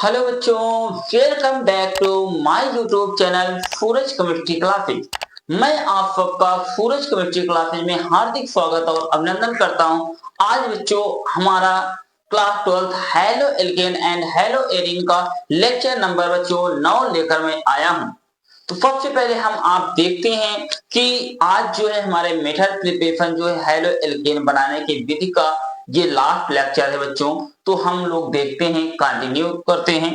Hello बच्चों, welcome back to my YouTube channel Suraj chemistry classes. मैं आप सबका सूरज केमिस्ट्री क्लासेज में हार्दिक स्वागत और अभिनंदन करता हूं। आज बच्चों हमारा class 12 halo alkane and hello arene का लेक्चर नंबर बच्चों 9 लेकर मैं आया हूं। तो सबसे पहले हम आप देखते हैं कि आज जो है हमारे मेथड प्रिपरेशन जो है हेलो एल्केन बनाने की विधि का ये लास्ट लेक्चर है बच्चों। तो हम लोग देखते हैं, कंटिन्यू करते हैं।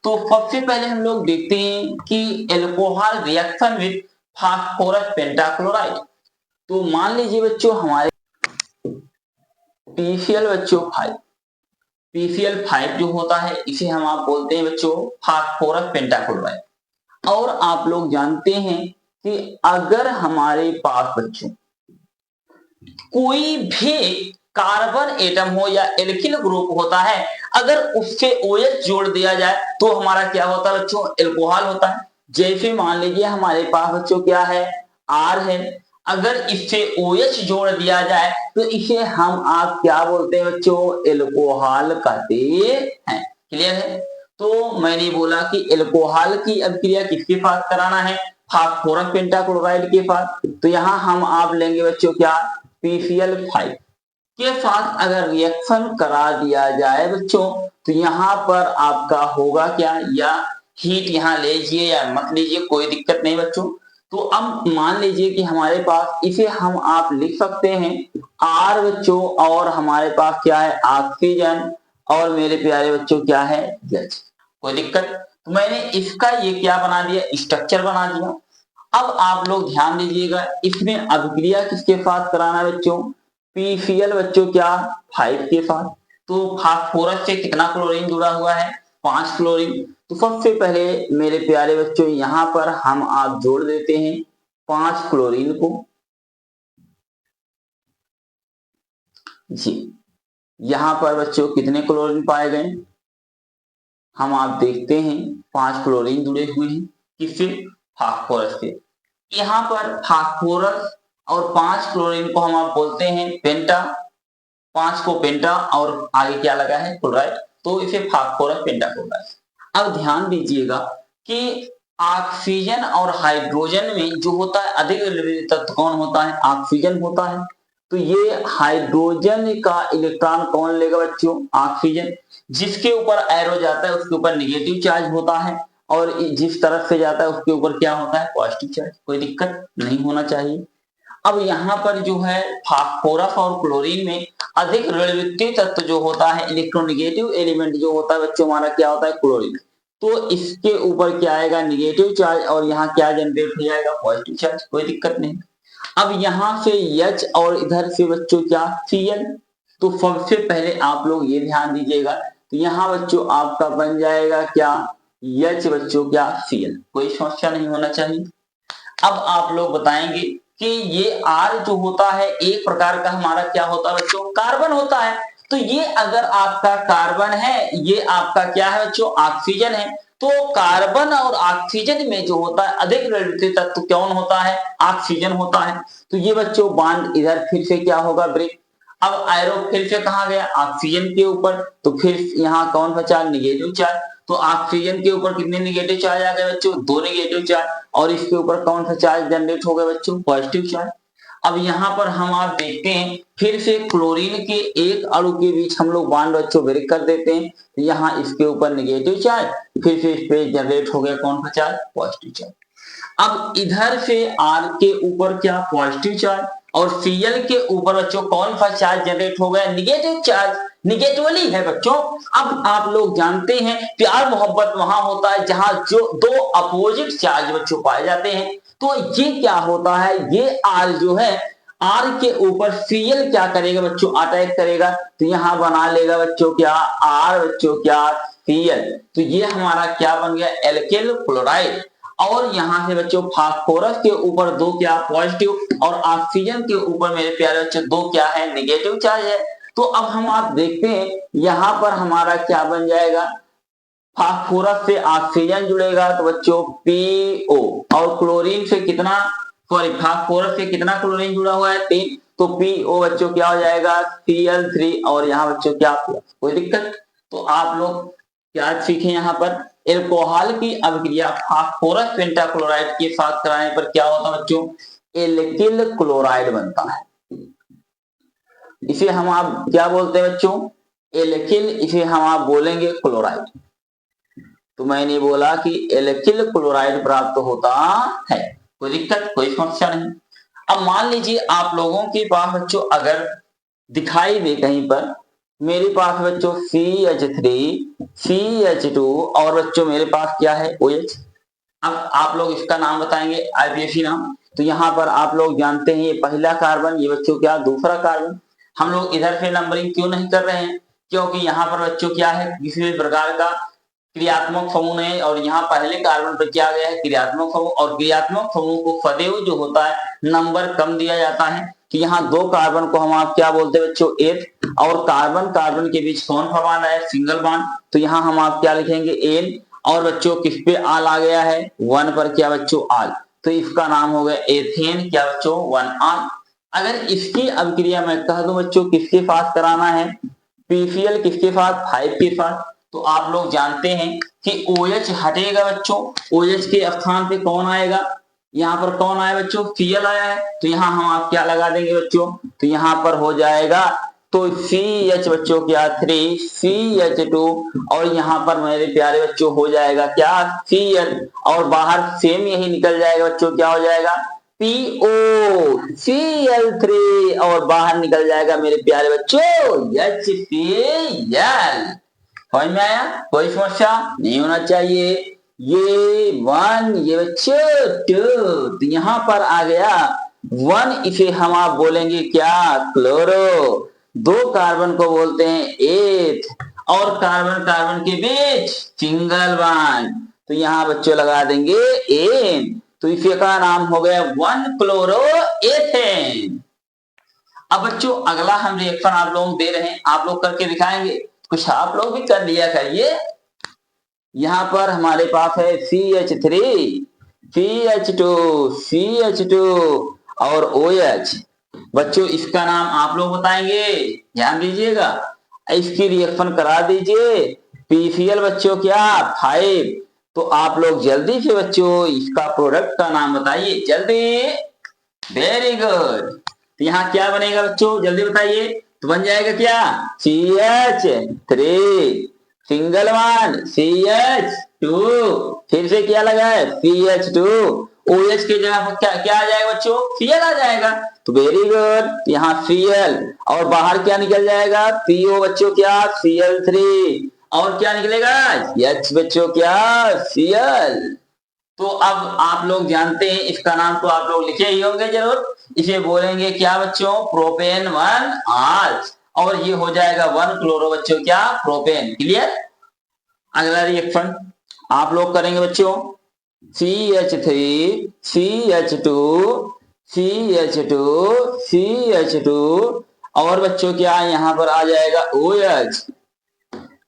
तो सबसे पहले हम लोग देखते हैं कि alcohol reaction with phosphorus pentachloride. तो मान लीजिए बच्चों हमारे पीसीएल बच्चों 5 पीसीएल 5 जो होता है इसे हम आप बोलते हैं बच्चों फास्फोरस पेंटाक्लोराइड। और आप लोग जानते हैं कि अगर हमारे पास बच्चों कोई भी कार्बन एटम हो या एल्किल ग्रुप होता है, अगर उससे OH जोड़ दिया जाए तो हमारा क्या होता है बच्चों, एल्कोहल होता है। जैसे मान लीजिए हमारे पास बच्चों क्या है, R है, अगर इससे OH जोड़ दिया जाए तो इसे हम आप क्या बोलते हैं बच्चों, एल्कोहल कहते हैं। क्लियर है? तो मैंने बोला कि एल्कोहल की अभिक्रिया किसके साथ कराना है, फास्फोरस पेंटाक्लोराइड के साथ। तो यहाँ हम आप लेंगे बच्चों क्या, PCl5 के साथ अगर रिएक्शन करा दिया जाए बच्चों तो यहाँ पर आपका होगा क्या, या हीट यहाँ लीजिए या मत लीजिए कोई दिक्कत नहीं बच्चों। तो अब मान लीजिए कि हमारे पास इसे हम आप लिख सकते हैं R बच्चों, और हमारे पास क्या है ऑक्सीजन, और मेरे प्यारे बच्चों क्या है H। कोई दिक्कत? तो मैंने इसका ये क्या बना दिया, स्ट्रक्चर बना दिया। अब आप लोग ध्यान दीजिएगा, इसमें अभिक्रिया किसके साथ कराना है बच्चों, PCl बच्चों क्या 5 के साथ। तो फास्फोरस से कितना क्लोरीन जुड़ा हुआ है, 5 क्लोरीन। तो सबसे पहले मेरे प्यारे बच्चों यहाँ पर हम आप जोड़ देते हैं 5 क्लोरीन को जी। यहाँ पर बच्चों कितने क्लोरीन पाए गए, हम आप देखते हैं 5 क्लोरीन जुड़े हुए हैं किससे, फास्फोरस से। यहाँ पर फास्फोरस और 5 क्लोरीन को हम आप बोलते हैं पेंटा, 5 को पेंटा और आगे क्या लगा है क्लोराइड, तो इसे फास्फोरस पेंटाक्लोराइड। अब ध्यान दीजिएगा कि ऑक्सीजन और हाइड्रोजन में जो होता है अधिक विलयनीय तत्व कौन होता है, ऑक्सीजन होता है। तो ये हाइड्रोजन का इलेक्ट्रॉन कौन लेगा बच्चों, ऑक्सीजन। जिसके ऊपर एरो जाता है उसके ऊपर निगेटिव चार्ज होता है, और जिस तरफ से जाता है उसके ऊपर क्या होता है, पॉजिटिव चार्ज। कोई दिक्कत नहीं होना चाहिए। अब यहाँ पर जो है फास्फोरस और क्लोरीन में अधिक ऋणविक्रिय तत्व जो होता है, इलेक्ट्रोनिगेटिव एलिमेंट जो होता है बच्चों हमारा क्या होता है, क्लोरीन। तो इसके ऊपर क्या आएगा, निगेटिव चार्ज, और यहाँ क्या जनरेट हो जाएगा, पॉजिटिव चार्ज। कोई दिक्कत नहीं। अब यहाँ से H और इधर से बच्चों क्या, Cl। तो सबसे पहले आप लोग ये ध्यान दीजिएगा, तो यहाँ बच्चों आपका बन जाएगा क्या, H बच्चों क्या Cl। कोई समस्या नहीं होना चाहिए। अब आप लोग बताएंगे कि ये R जो होता है एक प्रकार का हमारा क्या होता है बच्चों, कार्बन होता है। तो ये अगर आपका कार्बन है, ये आपका क्या है बच्चों, ऑक्सीजन है। तो कार्बन और ऑक्सीजन में जो होता है अधिक ऋणविक्रिय तत्व कौन होता है, ऑक्सीजन होता है। तो ये बच्चों बॉन्ड इधर फिर से क्या होगा, ब्रेक। अब एरो फिर से कहा गया, ऑक्सीजन के ऊपर। तो फिर यहाँ कौन बचा, निगेटिव चार्ज। तो ऑक्सीजन के ऊपर कितने निगेटिव चार्ज आ गए बच्चों, 2 निगेटिव चार्ज, और इसके ऊपर कौन सा चार्ज जनरेट हो गया बच्चों, पॉजिटिव चार्ज। अब यहाँ पर हम आप देखते हैं फिर से क्लोरीन के एक अणु के बीच हम लोग बॉन्ड बच्चों ब्रेक कर देते हैं। तो यहाँ इसके ऊपर निगेटिव चार्ज, फिर से इस पे जनरेट हो गया कौन सा चार्ज, पॉजिटिव चार्ज। अब इधर से R के ऊपर क्या, पॉजिटिव चार्ज, और Cl के ऊपर बच्चों कौन सा चार्ज जनरेट हो गया, निगेटिव चार्ज। निगेटिवली है बच्चों। अब आप लोग जानते हैं प्यार मोहब्बत वहां होता है जहां जो दो अपोजिट चार्ज बच्चों पाए जाते हैं। तो ये क्या होता है, ये R जो है, R के ऊपर Cl क्या करेगा बच्चों, अटैक करेगा। तो यहां बना लेगा बच्चों क्या, R बच्चों क्या Cl। तो ये हमारा क्या बन गया, एल्किल क्लोराइड। और यहाँ से बच्चों फास्फोरस के ऊपर 2 क्या, पॉजिटिव, और ऑक्सीजन के ऊपर मेरे प्यारे बच्चों 2 क्या है, निगेटिव चार्ज है। तो अब हम आप देखते हैं यहाँ पर हमारा क्या बन जाएगा, फास्फोरस से ऑक्सीजन जुड़ेगा तो बच्चों PO, और क्लोरीन से कितना, सॉरी फास्फोरस से कितना क्लोरीन जुड़ा हुआ है, 3। तो PO बच्चों क्या हो जाएगा, Cl3, और यहाँ बच्चों क्या प्लस। कोई दिक्कत? तो आप लोग क्या सीखे यहाँ पर? एल्कोहल की अभिक्रिया फास्फोरस पेंटाक्लोराइड के साथ कराने पर क्या होता है बच्चों? एल्किल क्लोराइड बनता है। इसे हम आप क्या बोलते हैं बच्चों? एल्किल। इसे हम आप बोलेंगे क्लोराइड। तो मैंने बोला कि एल्किल क्लोराइड प्राप्त होता है। कोई दिक्कत, कोई समस्या नहीं। अब मान लीजिए आप लोगों के पास बच्चों अगर दिखाई दे कहीं पर, मेरे पास बच्चों CH3 CH2 और बच्चों मेरे पास क्या है? OH। अब आप लोग इसका नाम बताएंगे, IUPAC नाम। तो यहाँ पर आप लोग जानते हैं ये पहला कार्बन, ये बच्चों क्या? दूसरा कार्बन। हम लोग इधर से नंबरिंग क्यों नहीं कर रहे हैं? क्योंकि यहाँ पर बच्चों क्या है? किसी भी प्रकार का क्रियात्मक समूह नहीं, और यहाँ पहले कार्बन पर क्या गया है? क्रियात्मक समूह। और क्रियात्मक समूह को सदैव जो होता है नंबर कम दिया जाता है। कि यहाँ दो कार्बन को हम आप क्या बोलते हैं बच्चों? एथ। और कार्बन कार्बन के बीच कौन सा बॉन्ड है? Single bond. तो यहाँ हम आप क्या लिखेंगे? एन। और बच्चों किस पे आल आ गया है? 1 पर क्या बच्चों? आल। तो इसका नाम हो गया एथेन। क्या बच्चों? 1 आल। अगर इसकी अभिक्रिया मैं कह दूं बच्चों किसके साथ कराना है? PCl किसके साथ? 5 के साथ। तो आप लोग जानते हैं कि OH हटेगा बच्चों, OH के स्थान पे कौन आएगा? यहाँ पर कौन आया बच्चों? Cl आया है। तो यहाँ हम आप क्या लगा देंगे बच्चों? तो यहाँ पर हो जाएगा तो CH बच्चों क्या? 3 CH2 और यहाँ पर मेरे प्यारे बच्चों हो जाएगा क्या? Cl। और बाहर सेम यही निकल जाएगा बच्चों, क्या हो जाएगा? POCl3 और बाहर निकल जाएगा मेरे प्यारे बच्चों HCl। समझ में आया? कोई समस्या नहीं होना चाहिए। ये 1, ये बच्चों 2। तो यहाँ पर आ गया 1। इसे हम आप बोलेंगे क्या? क्लोरो। दो कार्बन को बोलते हैं एथ। और कार्बन कार्बन के बीच सिंगल बॉन्ड। तो यहाँ बच्चों लगा देंगे एन। तो इसे का नाम हो गया 1 क्लोरो एथेन। अब बच्चों अगला हम रिएक्शन आप लोग दे रहे हैं, आप लोग करके दिखाएंगे। कुछ आप लोग भी कर लिया करिए। यहाँ पर हमारे पास है CH3 CH2 CH2 और OH। बच्चों इसका नाम आप लोग बताएंगे, ध्यान दीजिएगा। इसकी रिएक्शन करा दीजिए। PCl बच्चों क्या? 5। तो आप लोग जल्दी से बच्चों इसका प्रोडक्ट का नाम बताइए, जल्दी। Very good. तो यहाँ क्या बनेगा बच्चों? जल्दी बताइए। तो बन जाएगा क्या? CH3 single one CH2। फिर से क्या लगा है? CH2। OH के जगह पर क्या क्या आ जाएगा बच्चों? Cl आ जाएगा। तो वेरी गुड। यहाँ Cl और बाहर क्या निकल जाएगा? PO बच्चों क्या? Cl3 और क्या निकलेगा? H बच्चों क्या? Cl। तो अब आप लोग जानते हैं, इसका नाम तो आप लोग लिखे ही होंगे जरूर। इसे बोलेंगे क्या बच्चों? प्रोपेन 1 आल। और ये हो जाएगा 1 क्लोरो बच्चों क्या? प्रोपेन। क्लियर? अगला रिएक्शन आप लोग करेंगे बच्चों। CH3 CH2 CH2 CH2 और बच्चों क्या यहाँ पर आ जाएगा? OH।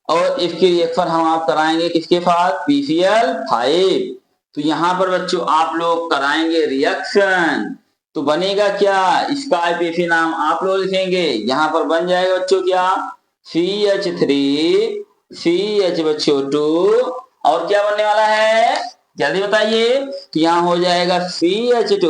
और इसकी रिएक्शन हम आप कराएंगे किसके साथ? PCl5। तो यहाँ पर बच्चों आप लोग कराएंगे रिएक्शन। तो बनेगा क्या? इसका IUPAC नाम आप लोग लिखेंगे। यहाँ पर बन जाएगा बच्चों क्या? CH3 CH बच्चों 2 और क्या बनने वाला है? जल्दी बताइए। तो यहाँ हो जाएगा CH2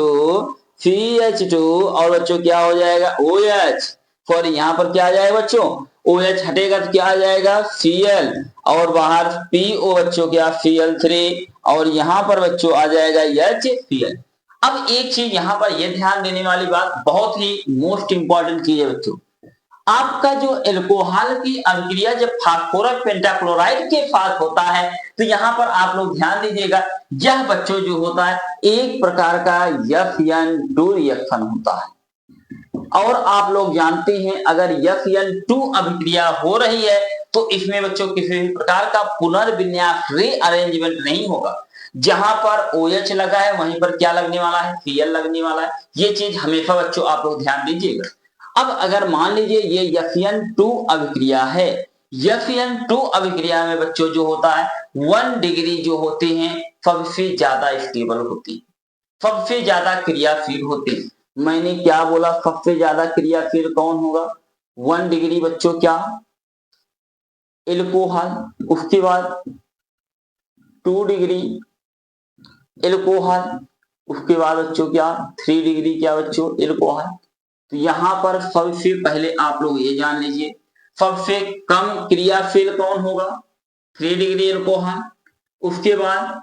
CH2 और बच्चों क्या हो जाएगा? OH। सॉरी यहाँ पर क्या आ जाएगा बच्चों? OH हटेगा तो क्या आ जाएगा? Cl और बाहर PO बच्चों क्या? Cl3 और यहाँ पर बच्चों आ जाएगा HCl। अब एक चीज यहाँ पर यह ध्यान देने वाली बात, बहुत ही मोस्ट इंपॉर्टेंट चीज है बच्चों। आपका जो एल्कोहल की अभिक्रिया जब फास्फोरस पेंटाक्लोराइड के साथ होता है, तो यहाँ पर आप लोग ध्यान दीजिएगा, यह बच्चों जो होता है एक प्रकार का FN2 रिएक्शन होता है। और आप लोग जानते हैं अगर FN2 अभिक्रिया हो रही है तो इसमें बच्चों किसी भी प्रकार का पुनर्विन्यास रीअरेंजमेंट नहीं होगा। जहां पर OH लगा है वहीं पर क्या लगने वाला है? Cl लगने वाला है। ये चीज हमेशा बच्चों आप लोग ध्यान दीजिएगा। अब अगर मान लीजिए ये FN2 अभिक्रिया है, FN2 अभिक्रिया में बच्चों जो होता है 1 डिग्री जो होते हैं सबसे ज्यादा स्टेबल होती है, सबसे ज्यादा क्रियाशील होती है। मैंने क्या बोला? सबसे ज्यादा क्रियाशील कौन होगा? 1 डिग्री बच्चों क्या? एल्कोहल, उसके बाद 2 डिग्री एल्कोहल, उसके बाद बच्चों क्या 3 डिग्री क्या बच्चों एल्कोहल। तो यहाँ पर सबसे पहले आप लोग ये जान लीजिए सबसे कम क्रियाशील कौन होगा 3 डिग्री एल्कोहल, उसके बाद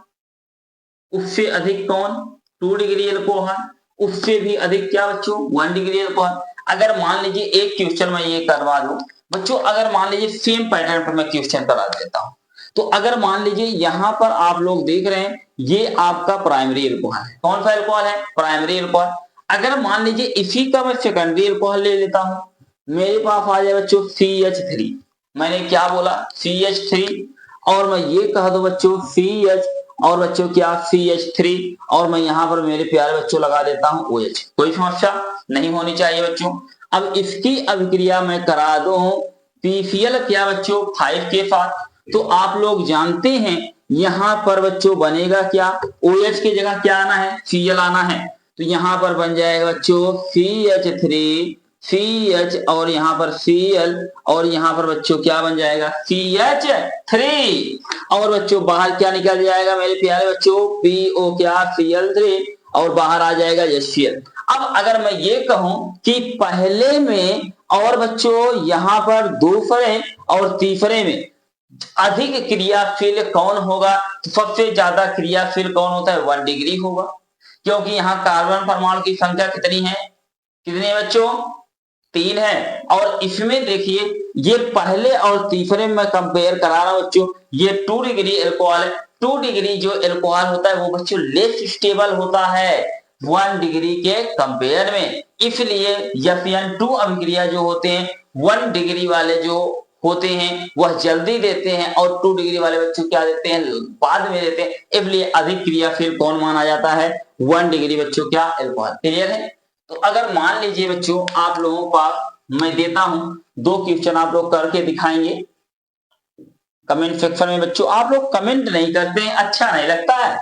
उससे अधिक कौन 2 डिग्री एल्कोहल, उससे भी अधिक क्या बच्चों 1 डिग्री एल्कोहल। अगर मान लीजिए एक क्वेश्चन मैं ये करवा दूं बच्चों, अगर मान लीजिए सेम पैटर्न पर मैं क्वेश्चन करा देता हूं, तो अगर मान लीजिए यहां पर आप लोग देख रहे हैं ये आपका प्राइमरी एल्कोहल है, कौन सा एल्कोहल है प्राइमरी एल्कोहल। अगर मान लीजिए इसी का मैं सेकेंडरी एल्कोहल ले लेता हूं, मेरे पास आ जाए बच्चों CH3, मैंने क्या बोला CH3, और मैं ये कह दो बच्चों CH और बच्चों क्या CH3, और मैं यहाँ पर मेरे प्यारे बच्चों लगा देता हूं OH, कोई समस्या नहीं होनी चाहिए बच्चों। अब इसकी अभिक्रिया मैं करा दूं PCl क्या बच्चों 5 के साथ, तो आप लोग जानते हैं यहाँ पर बच्चों बनेगा क्या OH की जगह क्या आना है Cl आना है, तो यहाँ पर बन जाएगा बच्चों CH3 CH और यहाँ पर Cl और यहाँ पर बच्चों क्या बन जाएगा CH3, और बच्चों बाहर क्या निकल जाएगा मेरे प्यारे बच्चों PO क्या Cl3 और बाहर आ जाएगा HCl। अब अगर मैं ये कहूं कि पहले में और बच्चों यहाँ पर दूसरे और तीसरे में अधिक क्रियाशील कौन होगा, तो सबसे ज्यादा क्रियाशील कौन होता है 1 डिग्री होगा, क्योंकि यहाँ कार्बन परमाणु की संख्या कितनी है कितने बच्चों 3 है, और इसमें देखिए ये पहले और तीसरे में कंपेयर करा रहा हूं बच्चों, ये 2 डिग्री एल्कोहल है, 2 डिग्री जो एल्कोहल होता है वो बच्चों लेस स्टेबल होता है 1 डिग्री के कंपेयर में, इसलिए Fe2 अभिक्रिया जो होते हैं 1 डिग्री वाले जो होते हैं वह जल्दी देते हैं और 2 डिग्री वाले बच्चों क्या देते हैं बाद में देते हैं, इसलिए अधिक क्रियाशील कौन माना जाता है 1 डिग्री बच्चों क्या एल्कोहल। क्लियर है। तो अगर मान लीजिए बच्चों आप लोगों को मैं देता हूं 2 क्वेश्चन आप लोग करके दिखाएंगे कमेंट सेक्शन में, बच्चों आप लोग कमेंट नहीं करते हैं अच्छा नहीं लगता है,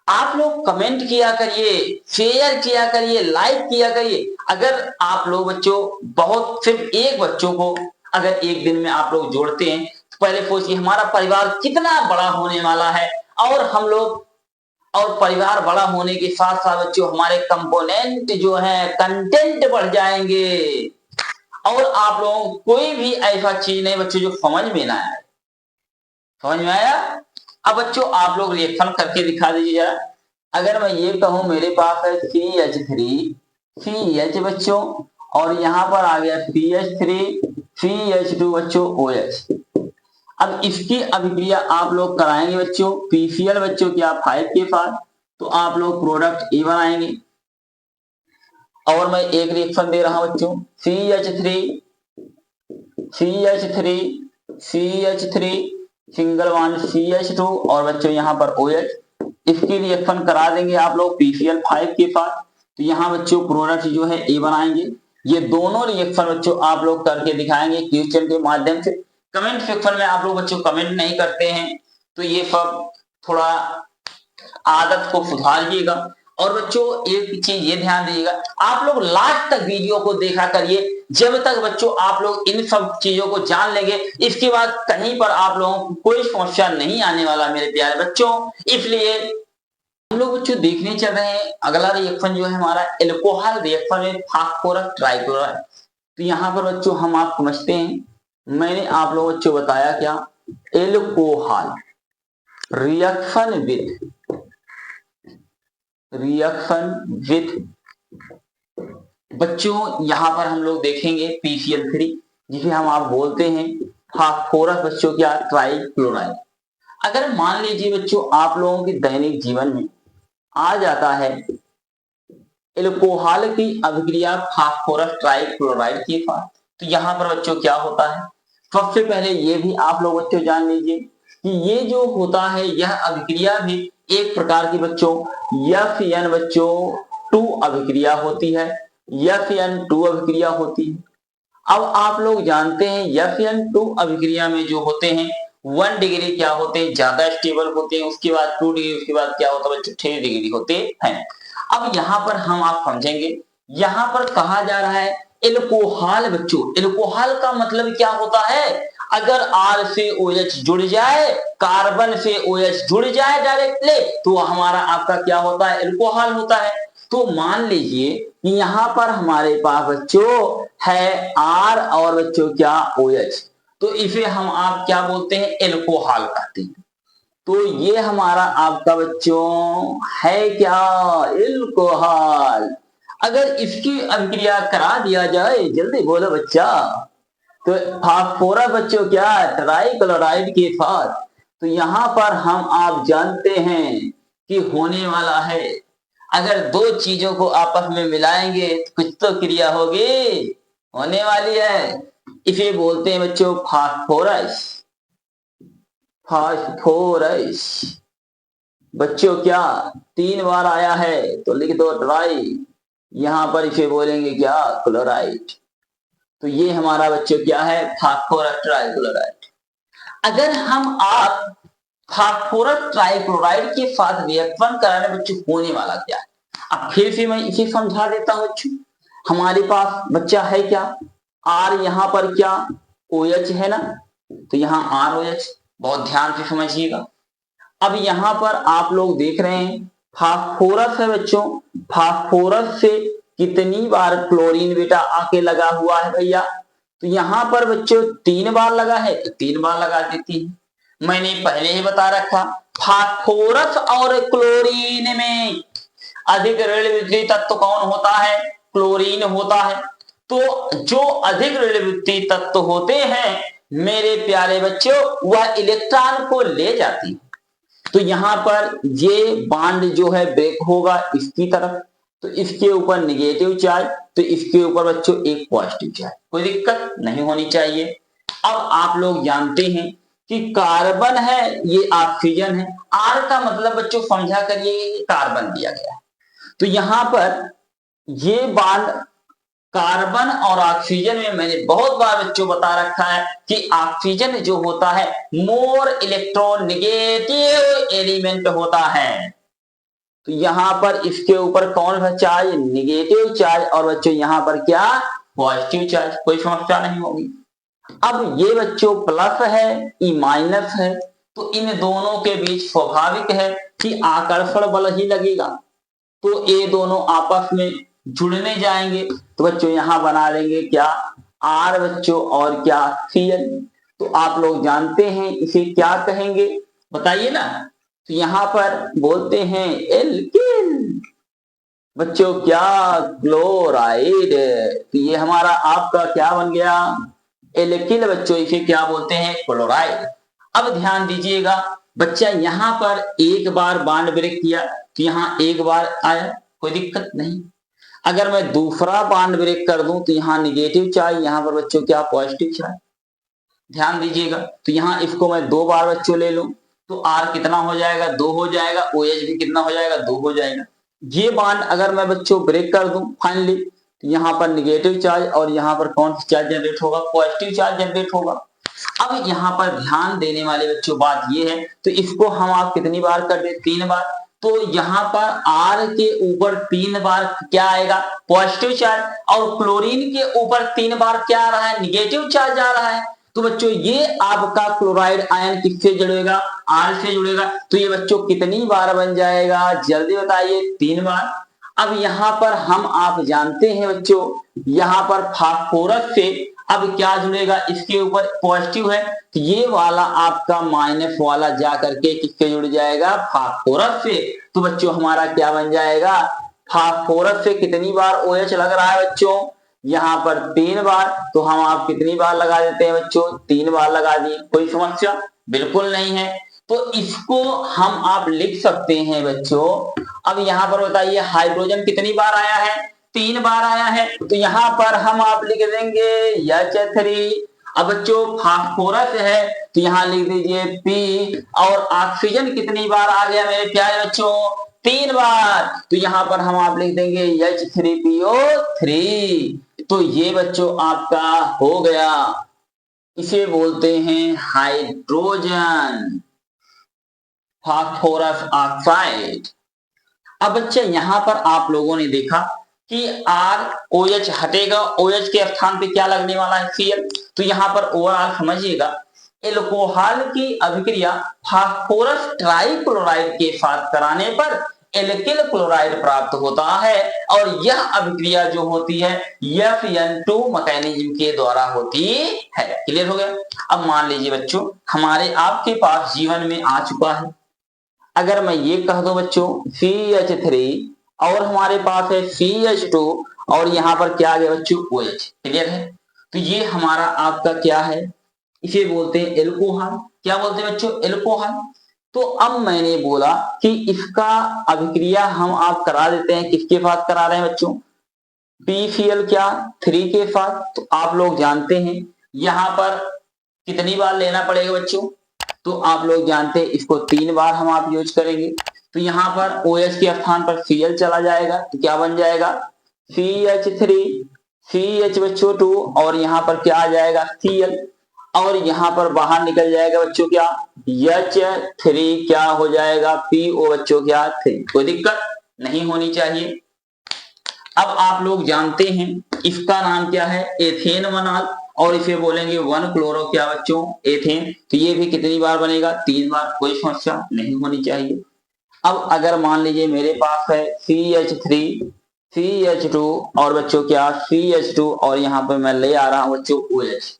आप लोग कमेंट किया करिए शेयर किया करिए लाइक किया करिए। अगर आप लोग बच्चों बहुत सिर्फ एक बच्चों को अगर एक दिन में आप लोग जोड़ते हैं तो पहले सोचिए हमारा परिवार कितना बड़ा होने वाला है, और हम लोग और परिवार बड़ा होने के साथ साथ बच्चों हमारे कंपोनेंट जो है कंटेंट बढ़ जाएंगे, और आप लोगों को कोई भी ऐसा चीज नहीं बच्चों जो समझ में ना आए, समझ में आया। अब बच्चों आप लोग रिएक्शन करके दिखा दीजिए जरा, अगर मैं ये कहूं मेरे पास है CH3 CH बच्चों और यहाँ पर आ गया CH3 CH2 बच्चों OH, अब इसकी अभिक्रिया आप लोग कराएंगे बच्चों PCl बच्चों क्या 5 के साथ, तो आप लोग प्रोडक्ट E बनाएंगे, और मैं एक रिएक्शन दे रहा हूं बच्चों CH3 CH3 CH3 single bond CH2 और बच्चों यहाँ पर OH, इसकी रिएक्शन करा देंगे आप लोग PCl 5 के साथ, तो यहाँ बच्चों प्रोडक्ट जो है E बनाएंगे। ये दोनों रिएक्शन बच्चों आप लोग करके दिखाएंगे क्वेश्चन के माध्यम से। कमेंट सेक्शन में आप लोग बच्चों कमेंट नहीं करते हैं तो ये सब थोड़ा आदत को सुधारिएगा। और बच्चों एक चीज ये ध्यान दीजिएगा आप लोग लास्ट तक वीडियो को देखा करिए, जब तक बच्चों आप लोग इन सब चीजों को जान लेंगे इसके बाद कहीं पर आप लोगों को कोई समस्या नहीं आने वाला मेरे प्यारे बच्चों। इसलिए हम लोग बच्चों देखने चल रहे हैं अगला रिएक्शन जो है हमारा एल्कोहल रिएक्शन है फास्फोरस ट्राइक्लोराइड। तो यहाँ पर बच्चों हम आप समझते हैं मैंने आप लोगों बच्चों बताया क्या एल्कोहल रिएक्शन विथ बच्चों यहाँ पर हम लोग देखेंगे PCl3 जिसे हम आप बोलते हैं फास्फोरस बच्चों क्या ट्राइक्लोराइड। अगर मान लीजिए बच्चों आप लोगों के दैनिक जीवन में आ जाता है एल्कोहल की अभिक्रिया फास्फोरस ट्राइक्लोराइड के साथ, तो यहाँ पर बच्चों क्या होता है सबसे पहले ये भी आप लोग बच्चों जान लीजिए कि ये जो होता है यह अभिक्रिया भी एक प्रकार की बच्चों Fn बच्चों 2 अभिक्रिया होती है, Fn2 अभिक्रिया होती है। अब आप लोग जानते हैं Fn2 अभिक्रिया में जो होते हैं 1 डिग्री क्या होते हैं ज्यादा स्टेबल होते हैं, उसके बाद 2 डिग्री, उसके बाद क्या होता है बच्चों 3 डिग्री होते हैं। अब यहाँ पर हम आप समझेंगे यहाँ पर कहा जा रहा है एल्कोहल बच्चों, एल्कोहल का मतलब क्या होता है अगर R से OH जुड़ जाए, कार्बन से OH जुड़ जाए डायरेक्टली, तो हमारा आपका क्या होता है, एल्कोहल होता है। तो मान लीजिए कि यहाँ पर हमारे पास बच्चों है R और बच्चों क्या OH, तो इसे हम आप क्या बोलते हैं, एल्कोहल कहते हैं। तो ये हमारा आपका बच्चों है क्या, एल्कोहल। अगर इसकी अभिक्रिया करा दिया जाए, जल्दी बोलो बच्चा, तो फास्फोरस बच्चों क्या, ट्राइक्लोराइड के साथ, तो यहाँ पर हम आप जानते हैं कि होने वाला है, अगर दो चीजों को आपस में मिलाएंगे तो कुछ तो क्रिया होगी, होने वाली है। इसे बोलते हैं बच्चों फास्फोरस। फास्फोरस बच्चों क्या 3 बार आया है, तो लिख दो ट्राई, यहां पर इसे बोलेंगे क्या, क्लोराइड। तो ये हमारा बच्चों क्या है, फास्फोरस ट्राइक्लोराइड। अगर हम आप फास्फोरस ट्राइक्लोराइड के साथ रिएक्शन कराने बच्चों होने वाला क्या है, अब फिर से मैं इसे समझा देता हूं बच्चों। हमारे पास बच्चा है क्या, R, यहाँ पर क्या OH है ना, तो यहाँ ROH, बहुत ध्यान से समझिएगा। अब यहाँ पर आप लोग देख रहे हैं फास्फोरस है बच्चों, फास्फोरस से कितनी बार क्लोरीन बेटा आके लगा हुआ है भैया, तो यहाँ पर बच्चों 3 बार लगा है, तो 3 बार लगा देती है। मैंने पहले ही बता रखा, फास्फोरस और क्लोरीन में अधिक ऋण विद्युतीय तत्व कौन होता है, क्लोरीन होता है। तो जो अधिक ऋण विद्युतीय तत्व होते हैं मेरे प्यारे बच्चों, वह इलेक्ट्रॉन को ले जाती है। तो यहाँ पर ये बांड जो है ब्रेक होगा इसकी तरफ, तो इसके ऊपर निगेटिव चार्ज, तो इसके ऊपर बच्चों एक पॉजिटिव चार्ज, कोई दिक्कत नहीं होनी चाहिए। अब आप लोग जानते हैं कि कार्बन है, ये ऑक्सीजन है, R का मतलब बच्चों समझा करिए कार्बन दिया गया है। तो यहाँ पर ये बांड कार्बन और ऑक्सीजन में मैंने बहुत बार बच्चों बता रखा है कि ऑक्सीजन जो होता है मोर इलेक्ट्रोनेगेटिव एलिमेंट होता है। तो यहाँ पर इसके ऊपर कौन सा चार्ज, निगेटिव चार्ज, और बच्चों यहाँ पर क्या, पॉजिटिव चार्ज, कोई समस्या नहीं होगी। अब ये बच्चों प्लस है, ई माइनस है, तो इन दोनों के बीच स्वाभाविक है कि आकर्षण बल ही लगेगा, तो ये दोनों आपस में जुड़ने जाएंगे, तो बच्चों यहां बना देंगे क्या, R बच्चों और क्या, Cl। तो आप लोग जानते हैं इसे क्या कहेंगे, बताइए ना, तो यहां पर बोलते हैं एल्किल बच्चों क्या, क्लोराइड। तो ये हमारा आपका क्या बन गया, एल्किल बच्चों, इसे क्या बोलते हैं, क्लोराइड। अब ध्यान दीजिएगा बच्चा, यहां पर एक बार बांड ब्रेक किया तो यहाँ एक बार आया, कोई दिक्कत नहीं। अगर मैं दूसरा बांड ब्रेक कर दूं तो यहाँ निगेटिव चार्ज, यहाँ पर बच्चों क्या, पॉजिटिव चार्ज। ध्यान दीजिएगा, तो यहाँ इसको मैं 2 बार बच्चों ले लूं तो R कितना हो जाएगा, 2 हो जाएगा, OH भी कितना हो जाएगा, 2 हो जाएगा। ये बांड अगर मैं बच्चों ब्रेक कर दूं फाइनली, तो यहाँ पर निगेटिव चार्ज और यहाँ पर कौन सा चार्ज जनरेट होगा, पॉजिटिव चार्ज जनरेट होगा। अब यहाँ पर ध्यान देने वाले बच्चों बात ये है, तो इसको हम आप कितनी बार कर दे, 3 बार, तो यहाँ पर R के ऊपर 3 बार क्या आएगा, पॉजिटिव चार्ज, और क्लोरीन के ऊपर 3 बार क्या आ रहा है, निगेटिव चार्ज आ रहा है। तो बच्चों ये आपका क्लोराइड आयन किससे जुड़ेगा, R से जुड़ेगा, तो ये बच्चों कितनी बार बन जाएगा, जल्दी बताइए, 3 बार। अब यहाँ पर हम आप जानते हैं बच्चों, यहाँ पर फास्फोरस से अब क्या जुड़ेगा, इसके ऊपर पॉजिटिव है, तो ये वाला आपका माइनस वाला जा करके किससे जुड़ जाएगा, फास्फोरस से। तो बच्चों हमारा क्या बन जाएगा, फास्फोरस से कितनी बार OH लग रहा है बच्चों, यहाँ पर 3 बार, तो हम आप कितनी बार लगा देते हैं बच्चों, 3 बार लगा दिए, कोई समस्या बिल्कुल नहीं है। तो इसको हम आप लिख सकते हैं बच्चों। अब यहाँ पर बताइए हाइड्रोजन कितनी बार आया है, 3 बार आया है, तो यहाँ पर हम आप लिख देंगे H3। अब बच्चों फास्फोरस है तो यहाँ लिख दीजिए P, और ऑक्सीजन कितनी बार आ गया मेरे प्यारे बच्चों, 3 बार, तो यहाँ पर हम आप लिख देंगे H3PO3। तो ये बच्चों आपका हो गया, इसे बोलते हैं हाइड्रोजन फास्फोरस ऑक्साइड। अब बच्चे यहाँ पर आप लोगों ने देखा कि ROH हटेगा, OH के स्थान पे क्या लगने वाला है, Cl। तो यहाँ पर ओवरऑल समझिएगा, एल्कोहल की अभिक्रिया फास्फोरस ट्राइक्लोराइड के साथ कराने पर एल्किल क्लोराइड प्राप्त होता है और यह अभिक्रिया जो होती है FN2 मैकेनिज्म के द्वारा होती है। क्लियर हो गया। अब मान लीजिए बच्चों, हमारे आपके पास जीवन में आ चुका है, अगर मैं ये कह दूं बच्चों CH3 और हमारे पास है CH2 और यहाँ पर क्या आ गया बच्चों OH। क्लियर है। तो ये हमारा आपका क्या है, इसे बोलते हैं एल्कोहल। क्या बोलते हैं बच्चों, एल्कोहल। तो अब मैंने बोला कि इसका अभिक्रिया हम आप करा देते हैं, किसके साथ करा रहे हैं बच्चों, PCl क्या 3 के साथ। तो आप लोग जानते हैं यहाँ पर कितनी बार लेना पड़ेगा बच्चों, तो आप लोग जानते हैं इसको 3 बार हम आप यूज करेंगे। तो यहाँ पर OH के स्थान पर Cl चला जाएगा, तो क्या बन जाएगा CH3 CH बच्चों 2 और यहाँ पर क्या आ जाएगा Cl और यहाँ पर बाहर निकल जाएगा बच्चों क्या H3 क्या हो जाएगा PO बच्चों क्या 3। कोई दिक्कत नहीं होनी चाहिए। अब आप लोग जानते हैं इसका नाम क्या है, एथेन बनाल, और इसे बोलेंगे 1 क्लोरो क्या बच्चों एथेन। तो ये भी कितनी बार बनेगा, 3 बार, कोई समस्या नहीं होनी चाहिए। अब अगर मान लीजिए मेरे पास है CH3 CH2 और बच्चों क्या CH2 और यहाँ पर मैं ले आ रहा हूं बच्चों OH।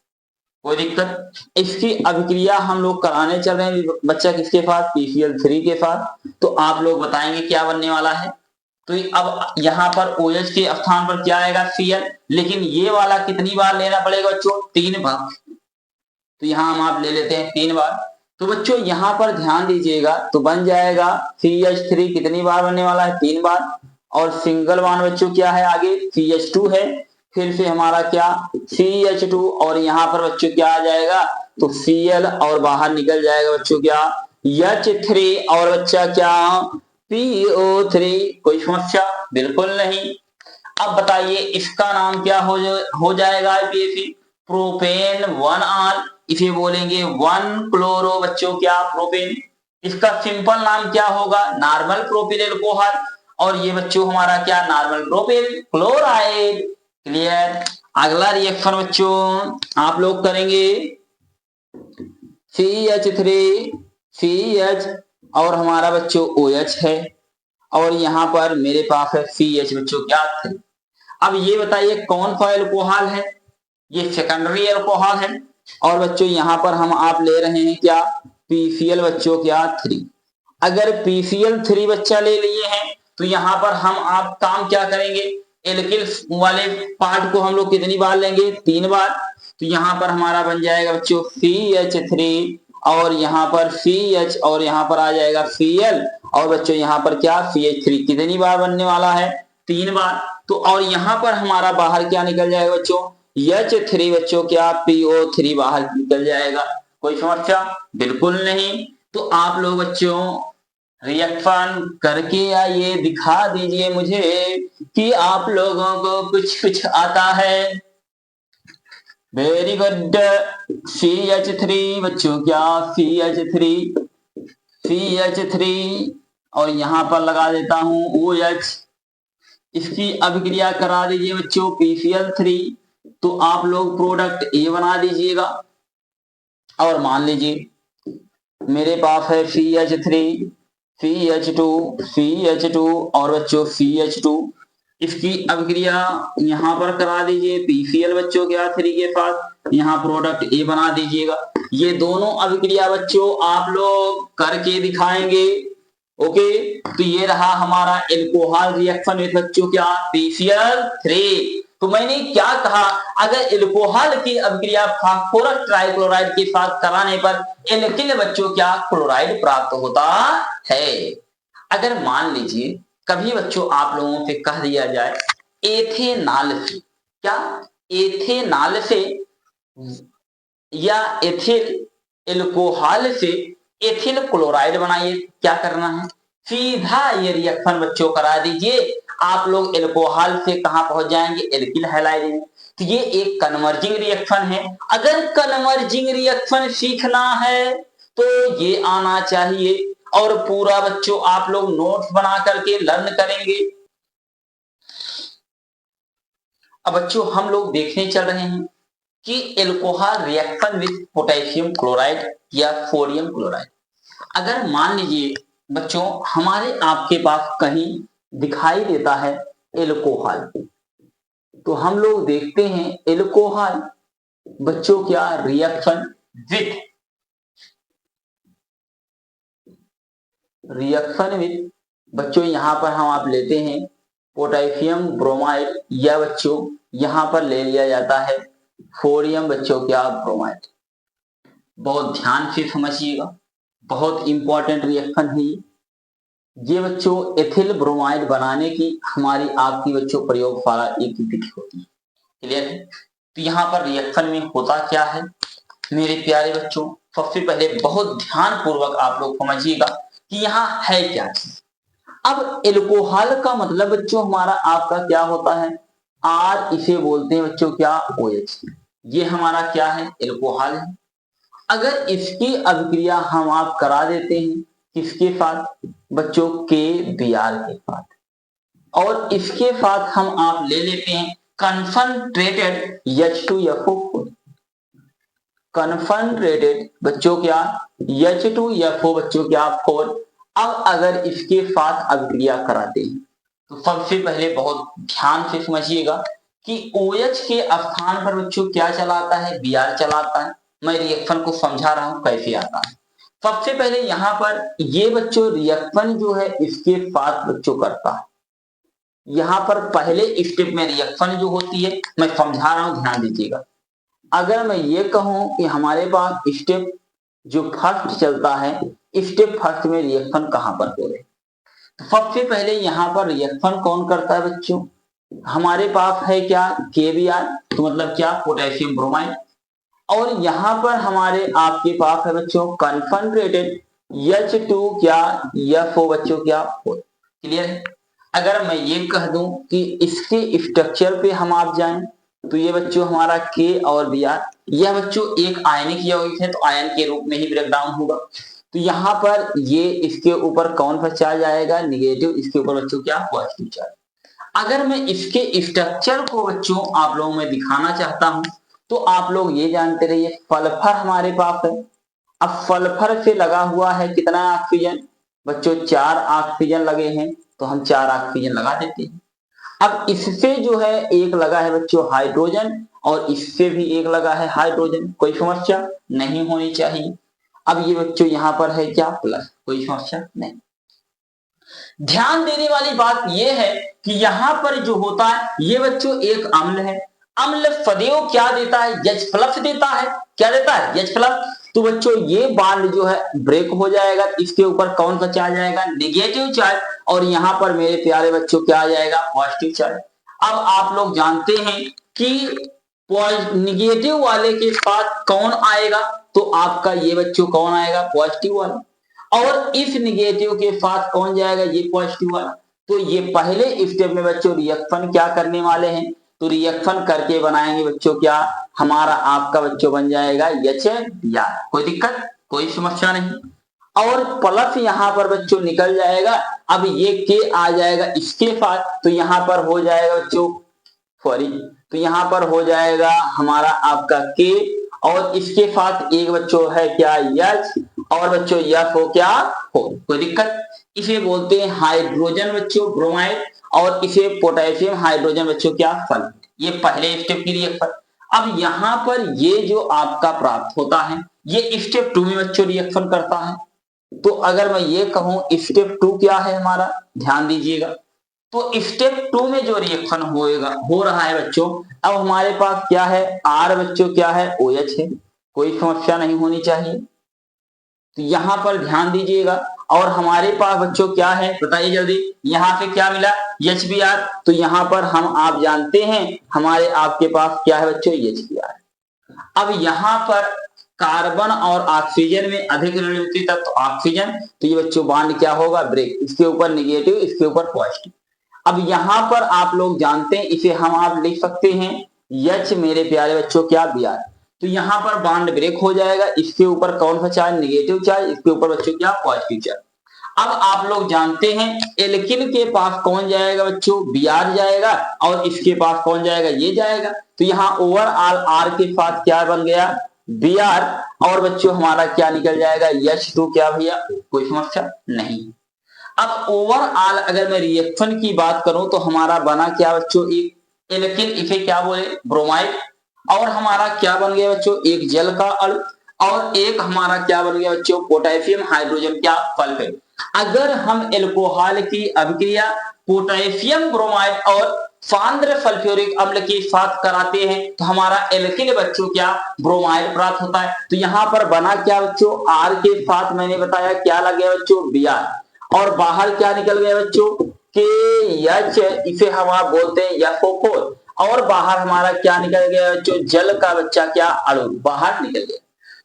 कोई दिक्कत। इसकी अभिक्रिया हम लोग कराने चल रहे हैं बच्चा किसके साथ, PCl3 के साथ। तो आप लोग बताएंगे क्या बनने वाला है। तो अब यहाँ पर OH के स्थान पर क्या आएगा Cl, लेकिन ये वाला कितनी बार लेना पड़ेगा बच्चों, 3 बार। तो यहाँ हम आप ले लेते हैं 3 बार। तो बच्चों यहाँ पर ध्यान दीजिएगा, तो बन जाएगा CH3 कितनी बार बनने वाला है, 3 बार, और सिंगल बॉन्ड बच्चों क्या है आगे CH2 है, फिर से हमारा क्या CH2 और यहाँ पर बच्चों क्या आ जाएगा, तो Cl और बाहर निकल जाएगा बच्चों क्या H3 और बच्चा क्या PO3। कोई समस्या बिल्कुल नहीं। अब बताइए इसका नाम क्या हो जाएगा IPAC, प्रोपेन 1R। इसे बोलेंगे 1 क्लोरो बच्चों क्या प्रोपेन। इसका सिंपल नाम क्या होगा, नॉर्मल प्रोपिल एल्कोहल, और ये बच्चों हमारा क्या नॉर्मल प्रोपिल क्लोराइड। क्लियर। अगला रिएक्शन बच्चों आप लोग करेंगे CH3 CH और हमारा बच्चों OH है और यहाँ पर मेरे पास है CH बच्चों क्या थे। अब ये बताइए कौन सा एल्कोहल है, ये सेकेंडरी एल्कोहल है और बच्चों यहाँ पर हम आप ले रहे हैं क्या PCl बच्चों क्या 3। अगर PCl3 बच्चा ले लिए हैं तो यहाँ पर हम आप काम क्या करेंगे, एल्किल वाले पार्ट को हम लोग कितनी बार लेंगे, 3 बार। तो यहाँ पर हमारा बन जाएगा बच्चों CH3 और यहाँ पर CH और यहाँ पर आ जाएगा Cl और बच्चों यहाँ पर क्या CH3 कितनी बार बनने वाला है, 3 बार। तो और यहाँ पर हमारा बाहर क्या निकल जाएगा बच्चों H3 बच्चों क्या PO3 बाहर निकल जाएगा। कोई समस्या बिल्कुल नहीं। तो आप लोग बच्चों रिएक्शन करके आइए, दिखा दीजिए मुझे कि आप लोगों को कुछ कुछ आता है। Very good. CH3 बच्चों क्या CH3 और यहां पर लगा देता हूं OH। इसकी अभिक्रिया करा दीजिए बच्चों PCl3। तो आप लोग प्रोडक्ट A बना दीजिएगा और मान लीजिए मेरे पास है CH2 और बच्चों CH2। इसकी अभिक्रिया यहाँ पर करा दीजिए PCl बच्चों क्या 3 के साथ, यहाँ प्रोडक्ट A बना दीजिएगा। ये दोनों अभिक्रिया बच्चों आप लोग करके दिखाएंगे। ओके, तो ये रहा हमारा एल्कोहल रिएक्शन विद बच्चों क्या PCl3। तो मैंने क्या कहा, अगर एल्कोहल की अभिक्रिया फास्फोरस ट्राइक्लोराइड के साथ कराने पर एल्किल बच्चों क्या क्लोराइड प्राप्त होता है। अगर मान लीजिए कभी बच्चों आप लोगों से कह दिया जाए एथेनॉल से, क्या एथेनॉल से या एथिल एल्कोहल से एथिल क्लोराइड बनाइए, क्या करना है, सीधा ये रिएक्शन बच्चों करा दीजिए। आप लोग एल्कोहल से कहां पहुंच जाएंगे, एल्किल हैलाइड में। तो ये एक कन्वर्जिंग रिएक्शन है। अगर कन्वर्जिंग रिएक्शन सीखना है तो ये आना चाहिए और पूरा बच्चों आप लोग नोट्स बना करके लर्न करेंगे। अब बच्चों हम लोग देखने चल रहे हैं कि alcohol reaction with potassium chloride या सोडियम क्लोराइड। अगर मान लीजिए बच्चों हमारे आपके पास कहीं दिखाई देता है एल्कोहल, तो हम लोग देखते हैं एल्कोहल बच्चों क्या रिएक्शन विद बच्चों यहां पर हम आप लेते हैं पोटेशियम ब्रोमाइड या बच्चों यहां पर ले लिया जाता है सोडियम बच्चों क्या ब्रोमाइड। बहुत ध्यान से समझिएगा, बहुत इंपॉर्टेंट रिएक्शन है ये बच्चों। एथिल ब्रोमाइड बनाने की हमारी आपकी बच्चों प्रयोगशाला एक विधि होती है, क्लियर है। तो यहाँ पर रिएक्शन में होता क्या है मेरे प्यारे बच्चों, सबसे पहले बहुत ध्यान पूर्वक आप लोग समझिएगा कि यहाँ है क्या चीज। अब एल्कोहल का मतलब बच्चों हमारा आपका क्या होता है, आर इसे बोलते हैं बच्चों क्या OH। ये हमारा क्या है एल्कोहल है। अगर इसकी अभिक्रिया हम आप करा देते हैं किसके साथ बच्चों KBr के साथ, और इसके साथ हम आप ले लेते हैं कंसंट्रेटेड H2FO, कंसंट्रेटेड बच्चों क्या H2FO बच्चों क्या 4। अब अगर इसके साथ अभिक्रिया कराते हैं तो सबसे पहले बहुत ध्यान से समझिएगा कि OH के स्थान पर बच्चों क्या चलाता है Br चलाता है। मैं रिएक्शन को समझा रहा हूं कैसे आता है। सबसे पहले यहाँ पर ये बच्चों रिएक्शन जो है इसके साथ बच्चों करता है। यहाँ पर पहले स्टेप में रिएक्शन जो होती है मैं समझा रहा हूं, ध्यान दीजिएगा। अगर मैं ये कहूं कि हमारे पास स्टेप जो फर्स्ट चलता है, स्टेप फर्स्ट में रिएक्शन कहां पर हो रहे, तो सबसे पहले यहाँ पर रिएक्शन कौन करता है बच्चों, हमारे पास है क्या KBr, तो मतलब क्या पोटेशियम ब्रोमाइड, और यहाँ पर हमारे आपके पास है बच्चों कंसंट्रेटेड H2 क्या FO बच्चों क्या 4, क्लियर है। अगर मैं ये कह दूं कि इसके स्ट्रक्चर पे हम आप जाएं तो ये बच्चों हमारा K और Br, यह बच्चों एक आयनिक यौगिक है तो आयन के रूप में ही ब्रेक डाउन होगा। तो यहाँ पर ये इसके ऊपर कौन सा चार्ज आएगा निगेटिव, इसके ऊपर बच्चों क्या पॉजिटिव चार्ज। अगर मैं इसके स्ट्रक्चर को बच्चों आप लोगों में दिखाना चाहता हूं तो आप लोग ये जानते रहिए सल्फर हमारे पास है। अब सल्फर से लगा हुआ है कितना ऑक्सीजन बच्चों 4 ऑक्सीजन लगे हैं, तो हम 4 ऑक्सीजन लगा देते हैं। अब इससे जो है एक लगा है बच्चों हाइड्रोजन और इससे भी एक लगा है हाइड्रोजन, कोई समस्या नहीं होनी चाहिए। अब ये बच्चों यहाँ पर है क्या प्लस, कोई समस्या नहीं। ध्यान देने वाली बात यह है कि यहाँ पर जो होता है ये बच्चों एक अम्ल है। अम्ल सदैव क्या देता है H+ देता है, क्या देता है H+। तो बच्चों ये बॉन्ड जो है ब्रेक हो जाएगा, इसके ऊपर कौन सा चार्ज आएगा नेगेटिव चार्ज, और यहाँ पर मेरे प्यारे बच्चों क्या आ जाएगा पॉजिटिव चार्ज। अब आप लोग जानते हैं कि निगेटिव वाले के साथ कौन आएगा, तो आपका ये बच्चों कौन आएगा पॉजिटिव वाला, और इस निगेटिव के साथ कौन जाएगा ये पॉजिटिव वाला। तो ये पहले स्टेप में बच्चों रिएक्शन क्या करने वाले हैं, तो रिएक्शन करके बनाएंगे बच्चों क्या हमारा आपका बच्चों बन जाएगा HBr, कोई दिक्कत कोई समस्या नहीं। और प्लस यहाँ पर बच्चों निकल जाएगा, अब ये K आ जाएगा इसके साथ, तो यहाँ पर हो जाएगा बच्चों सॉरी, तो यहाँ पर हो जाएगा हमारा आपका K, और इसके साथ एक बच्चों है क्या H, और बच्चों यह हो क्या हो, कोई दिक्कत। इसे बोलते हैं हाइड्रोजन बच्चों ब्रोमाइड, और इसे पोटेशियम हाइड्रोजन बच्चों क्या सल्फेट। ये पहले स्टेप की रिएक्शन। अब यहाँ पर ये जो आपका प्राप्त होता है ये स्टेप 2 में बच्चों रिएक्शन करता है। तो अगर मैं ये कहूं स्टेप 2 क्या है हमारा, ध्यान दीजिएगा। तो स्टेप 2 में जो रिएक्शन होएगा हो रहा है बच्चों, अब हमारे पास क्या है R बच्चों क्या है OH है, कोई समस्या नहीं होनी चाहिए। तो यहाँ पर ध्यान दीजिएगा, और हमारे पास बच्चों क्या है बताइए जल्दी, यहाँ पे क्या मिला HBr, तो यहाँ पर हम आप जानते हैं हमारे आपके पास क्या है बच्चों HBr। अब यहाँ पर कार्बन और ऑक्सीजन में अधिक ऋणात्मक तत्व ऑक्सीजन, तो ये बच्चों बॉन्ड क्या होगा ब्रेक, इसके ऊपर निगेटिव इसके ऊपर पॉजिटिव। अब यहाँ पर आप लोग जानते हैं इसे हम आप लिख सकते हैं H मेरे प्यारे बच्चों क्या Br, तो यहाँ पर बॉन्ड ब्रेक हो जाएगा, इसके ऊपर कौन सा चार्ज निगेटिव चार्ज, इसके ऊपर बच्चों क्या पॉजिटिव चार्ज। अब आप लोग जानते हैं एल्किल के पास कौन जाएगा बच्चों, Br जाएगा, और इसके पास कौन जाएगा, ये जाएगा। तो यहाँ ओवरऑल R के पास क्या बन गया, Br, और बच्चों हमारा क्या निकल जाएगा, H2 क्या भैया, कोई समस्या नहीं। अब ओवरऑल अगर मैं रिएक्शन की बात करूं तो हमारा बना क्या बच्चों, एक एल्किल, इसे क्या बोले, ब्रोमाइड, और हमारा क्या बन गया बच्चों, एक जल का अणु, और एक हमारा क्या बन गया बच्चों, पोटेशियम हाइड्रोजन क्या, सल्फेट। अगर हम एल्कोहल की अभिक्रिया पोटेशियम ब्रोमाइड और सांद्र सल्फ्यूरिक अम्ल के साथ कराते हैं तो हमारा एल्किल बच्चों क्या, ब्रोमाइड प्राप्त होता है। तो यहाँ पर बना क्या बच्चों, R के साथ मैंने बताया क्या लग गया बच्चों, Br, और बाहर क्या निकल गया बच्चों, KH, इसे हम आप बोलते हैं यफोफोर, और बाहर हमारा क्या निकल गया बच्चों, जल का बच्चा क्या, अणु बाहर निकल गया।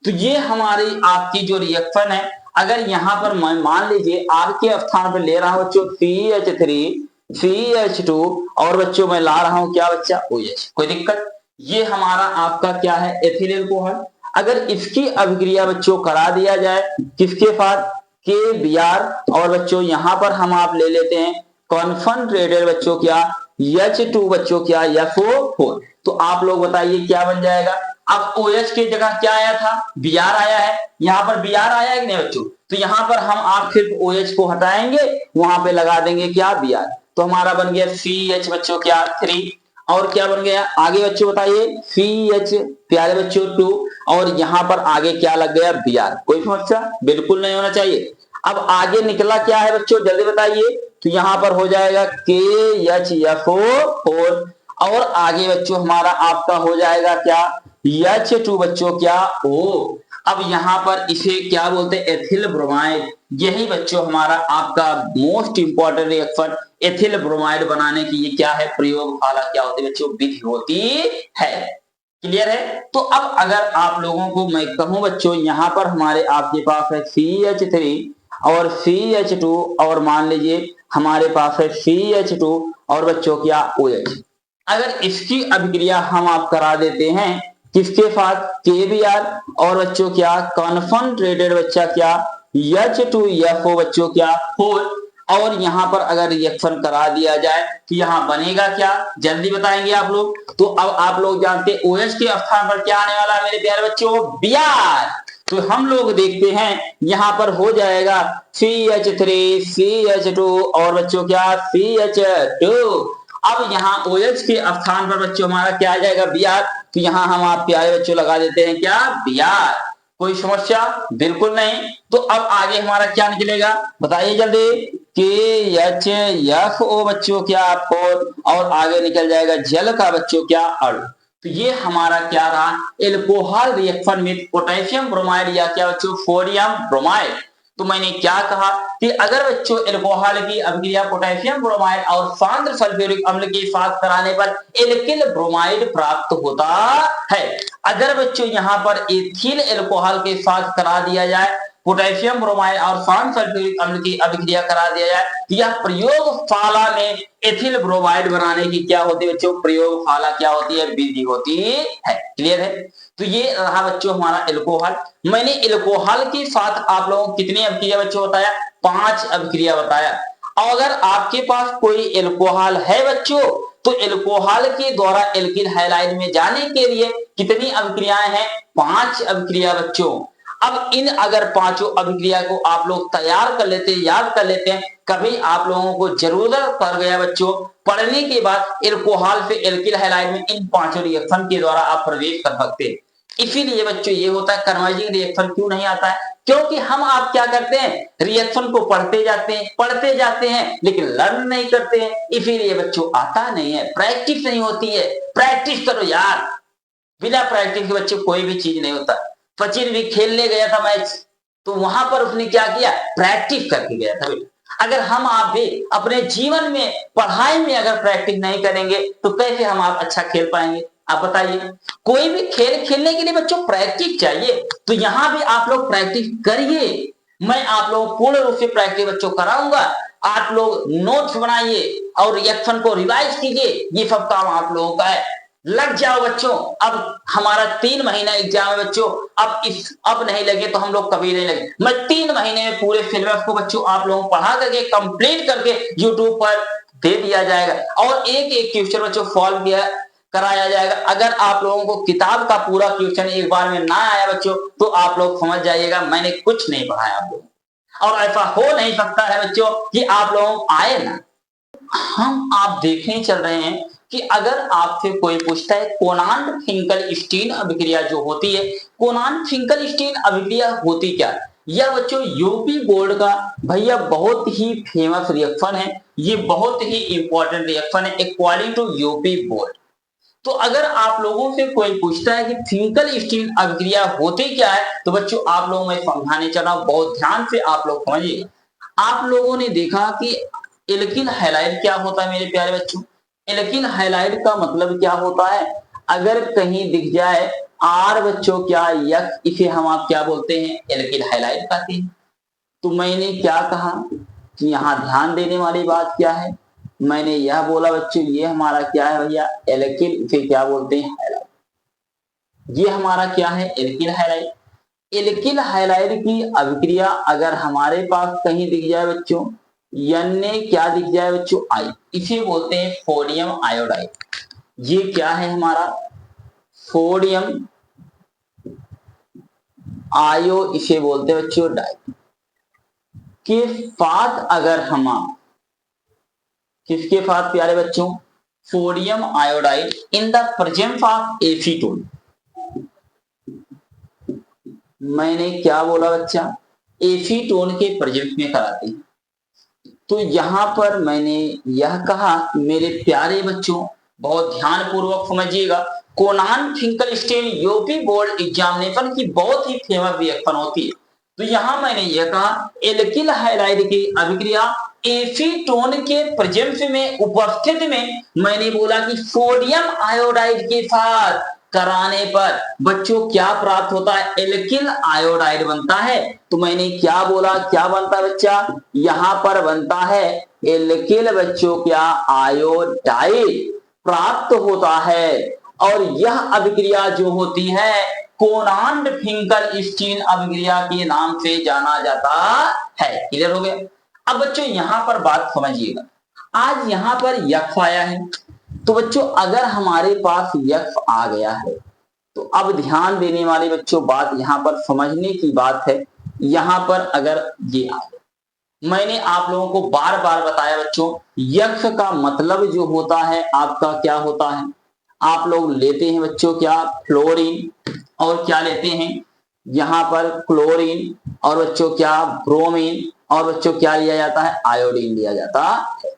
तो ये हमारी आपकी जो रिएक्शन है, अगर यहाँ पर मैं मान लीजिए R के स्थान पर ले रहा हूं बच्चों CH3 CH2, और बच्चों मैं ला रहा हूं क्या बच्चा, OH, कोई दिक्कत। ये हमारा आपका क्या है, एथिल एल्कोहल। अगर इसकी अभिक्रिया बच्चों करा दिया जाए किसके साथ, KBr, और बच्चों यहां पर हम आप ले लेते हैं कॉन्सनट्रेटेड बच्चों क्या, H2 बच्चों क्या, FO4। तो आप लोग बताइए क्या बन जाएगा। अब OH की जगह क्या आया था, Br आया है, यहाँ पर Br आया है कि नहीं बच्चों, तो यहाँ पर हम आप सिर्फ OH को हटाएंगे, वहां पे लगा देंगे क्या, Br। तो हमारा बन गया CH बच्चों क्या, 3, और क्या बन गया आगे बच्चों बताइए, CH प्यारे बच्चों 2, और यहाँ पर आगे क्या लग गया, Br। कोई समस्या बिल्कुल नहीं होना चाहिए। अब आगे निकला क्या है बच्चों, जल्दी बताइए। तो यहाँ पर हो जाएगा KHFO4, और आगे बच्चों हमारा आपका हो जाएगा क्या, H2 बच्चों क्या, O। अब यहाँ पर इसे क्या बोलते हैं, एथिल ब्रोमाइड। यही बच्चों हमारा आपका most important reaction ethyl bromide बनाने की ये क्या है, प्रयोगशाला क्या होती है बच्चों, विधि होती है। क्लियर है। तो अब अगर आप लोगों को मैं कहूं बच्चों, यहाँ पर हमारे आपके पास है CH3 और CH2, और मान लीजिए हमारे पास है CH2 और बच्चों क्या, OH। अगर इसकी अभिक्रिया हम आप करा देते हैं किसके साथ, KBr, और बच्चों क्या, कॉन्सनट्रेटेड बच्चा क्या, H2FO बच्चों क्या, 4, और यहां पर अगर रिएक्शन करा दिया जाए तो यहां बनेगा क्या, जल्दी बताएंगे आप लोग। तो अब आप लोग जानते हैं OH के स्थान पर क्या आने वाला है मेरे प्यारे बच्चों, Br। तो हम लोग देखते हैं यहां पर हो जाएगा CH3 CH2 और बच्चों क्या, CH2। अब यहाँ OH के स्थान पर बच्चों हमारा क्या आ जाएगा, Br। तो यहाँ हम आप प्यारे बच्चों लगा देते हैं क्या, Br। कोई समस्या बिल्कुल नहीं। तो अब आगे हमारा क्या निकलेगा बताइए जल्दी, KHFO बच्चों क्या, 4, और आगे निकल जाएगा जल का बच्चों क्या, अणु। तो ये हमारा क्या रहा, alcohol reaction with potassium bromide या क्या बच्चों, सोडियम ब्रोमाइड। तो मैंने क्या कहा कि अगर बच्चों एल्कोहल की अभिक्रिया पोटेशियम ब्रोमाइड और सांद्र सल्फ्यूरिक अम्ल के साथ कराने पर एल्किल ब्रोमाइड प्राप्त होता है। अगर बच्चों यहाँ पर एथिल एल्कोहल के साथ करा दिया जाए पोटेशियम ब्रोमाइड और सांद्र सल्फ्यूरिक अम्ल की अभिक्रिया करा दिया जाए, यह प्रयोगशाला में एथिल ब्रोमाइड बनाने की क्या होती है बच्चों, प्रयोगशाला क्या होती है, विधि होती है। क्लियर है। तो ये रहा बच्चों हमारा एल्कोहल। मैंने एल्कोहल के साथ आप लोगों को कितनी अभिक्रिया बच्चों बताया, 5 अभिक्रिया बताया। और अगर आपके पास कोई एल्कोहल है बच्चों, तो एल्कोहल के द्वारा एल्किल हैलाइड में जाने के लिए कितनी अभिक्रियाएं हैं, 5 अभिक्रिया बच्चों। अब इन अगर पांचों अभिक्रिया को आप लोग तैयार कर लेते हैं, याद कर लेते हैं, कभी आप लोगों को जरूरत पड़ गया बच्चों पढ़ने के बाद एल्कोहल से एल्किल हैलाइड में इन पांचों रिएक्शन के द्वारा आप प्रवेश कर सकते हैं। इसीलिए बच्चों ये होता है कन्वर्जिंग रिएक्शन क्यों नहीं आता है, क्योंकि हम आप क्या करते हैं, रिएक्शन को पढ़ते जाते हैं लेकिन लर्न नहीं करते हैं, इसीलिए बच्चों आता नहीं है, प्रैक्टिस नहीं होती है। प्रैक्टिस करो यार, बिना प्रैक्टिस के बच्चे कोई भी चीज नहीं होता। सचिन भी खेलने गया था मैच, तो वहां पर उसने क्या किया, प्रैक्टिस करके गया था बेटा। अगर हम आप भी अपने जीवन में पढ़ाई में अगर प्रैक्टिस नहीं करेंगे तो कैसे हम आप अच्छा खेल पाएंगे, आप बताइए। कोई भी खेल खेलने के लिए बच्चों प्रैक्टिस चाहिए, तो यहाँ भी आप लोग प्रैक्टिस करिए। मैं आप लोगों को पूर्ण रूप से प्रैक्टिस बच्चों कराऊंगा। आप लोग नोट्स बनाइए और रिएक्शन को रिवाइज कीजिए, ये सब काम आप लोगों का है। लग जाओ बच्चों। अब हमारा 3 महीना एग्जाम है बच्चों। अब नहीं लगे तो हम लोग कभी नहीं लगे। मैं 3 महीने में पूरे सिलेबस को बच्चों आप लोगों को पढ़ा करके कंप्लीट करके यूट्यूब पर दे दिया जाएगा और एक एक क्वेश्चन बच्चों सॉल्व किया कराया जाएगा। अगर आप लोगों को किताब का पूरा क्वेश्चन एक बार में ना आया बच्चों तो आप लोग समझ जाइएगा मैंने कुछ नहीं पढ़ाया आप लोगों। और ऐसा हो नहीं सकता है बच्चों कि आप लोग आए ना। हम आप देखने चल रहे हैं कि अगर आपसे कोई पूछता है कोनान फिंकलस्टीन अभिक्रिया जो होती है, कोनान फिंकलस्टीन अभिक्रिया होती क्या है? यह बच्चों यूपी बोर्ड का भैया बहुत ही फेमस रिएक्शन है। ये बहुत ही इंपॉर्टेंट रिएक्शन है अकॉर्डिंग टू यूपी बोर्ड। तो अगर आप लोगों से कोई पूछता है कि फिंकलस्टीन अभिक्रिया होती क्या है तो बच्चों आप लोगों मैं समझाने चला हूं, बहुत ध्यान से आप लोग समझिएगा। आप लोगों ने देखा कि एल्किल हैलाइड क्या होता है मेरे प्यारे बच्चों? एल्किल हैलाइड का मतलब क्या होता है? अगर कहीं दिख जाए आर बच्चों क्या यक्स, इसे हम आप क्या बोलते हैं? एल्किल हैलाइड कहते हैं। तो मैंने क्या कहा कि यहाँ ध्यान देने वाली बात क्या है? मैंने यह बोला बच्चों ये हमारा क्या है भैया? एल्किल, इसे क्या बोलते हैं? हैलाइड। ये हमारा क्या है? Alkyl halide. एल्किल हैलाइड की अभिक्रिया अगर हमारे पास कहीं दिख जाए बच्चों, यानी क्या दिख जाए बच्चों? आई, इसे बोलते हैं सोडियम आयोडाइड। ये क्या है हमारा? सोडियम आयो, इसे बोलते हैं बच्चों डाइड। के साथ अगर हम किसके साथ प्यारे बच्चों? Sodium iodide in the presence of acetone. मैंने क्या बोला बच्चा? एसीटोन के प्रेजेंस में कराते हैं। तो यहां पर मैंने यह कहा मेरे प्यारे बच्चों बहुत ध्यान पूर्वक समझिएगा, Connon Finkelstein UP board examination की बहुत ही फेमस रिएक्शन होती है। तो यहां मैंने यह कहा एल्किल हैलाइड की अभिक्रिया एसीटोन के प्रेजेंस में उपस्थित में मैंने बोला कि सोडियम आयोडाइड के साथ कराने पर बच्चों क्या प्राप्त होता है? एल्किल आयोडाइड बनता है। तो मैंने क्या बोला, क्या बनता है बच्चा? यहां पर बनता है एल्किल बच्चों क्या आयोडाइड प्राप्त होता है। और यह अभिक्रिया जो होती है कोनान फिंकलस्टीन अभिक्रिया के नाम से जाना जाता है। क्लियर हो गया? अब बच्चों यहां पर बात समझिएगा, आज यहां पर यक्ष आया है। तो बच्चों अगर हमारे पास यक्ष आ गया है तो अब ध्यान देने वाले बच्चों बात यहां पर समझने की बात है। यहां पर अगर ये आ गया, मैंने आप लोगों को बार बार बताया बच्चों यक्ष का मतलब जो होता है आपका क्या होता है? आप लोग लेते हैं बच्चों क्या? फ्लोरीन, और क्या लेते हैं यहां पर? क्लोरीन, और बच्चों क्या? ब्रोमीन, और बच्चों क्या लिया जाता है? आयोडीन लिया जाता है।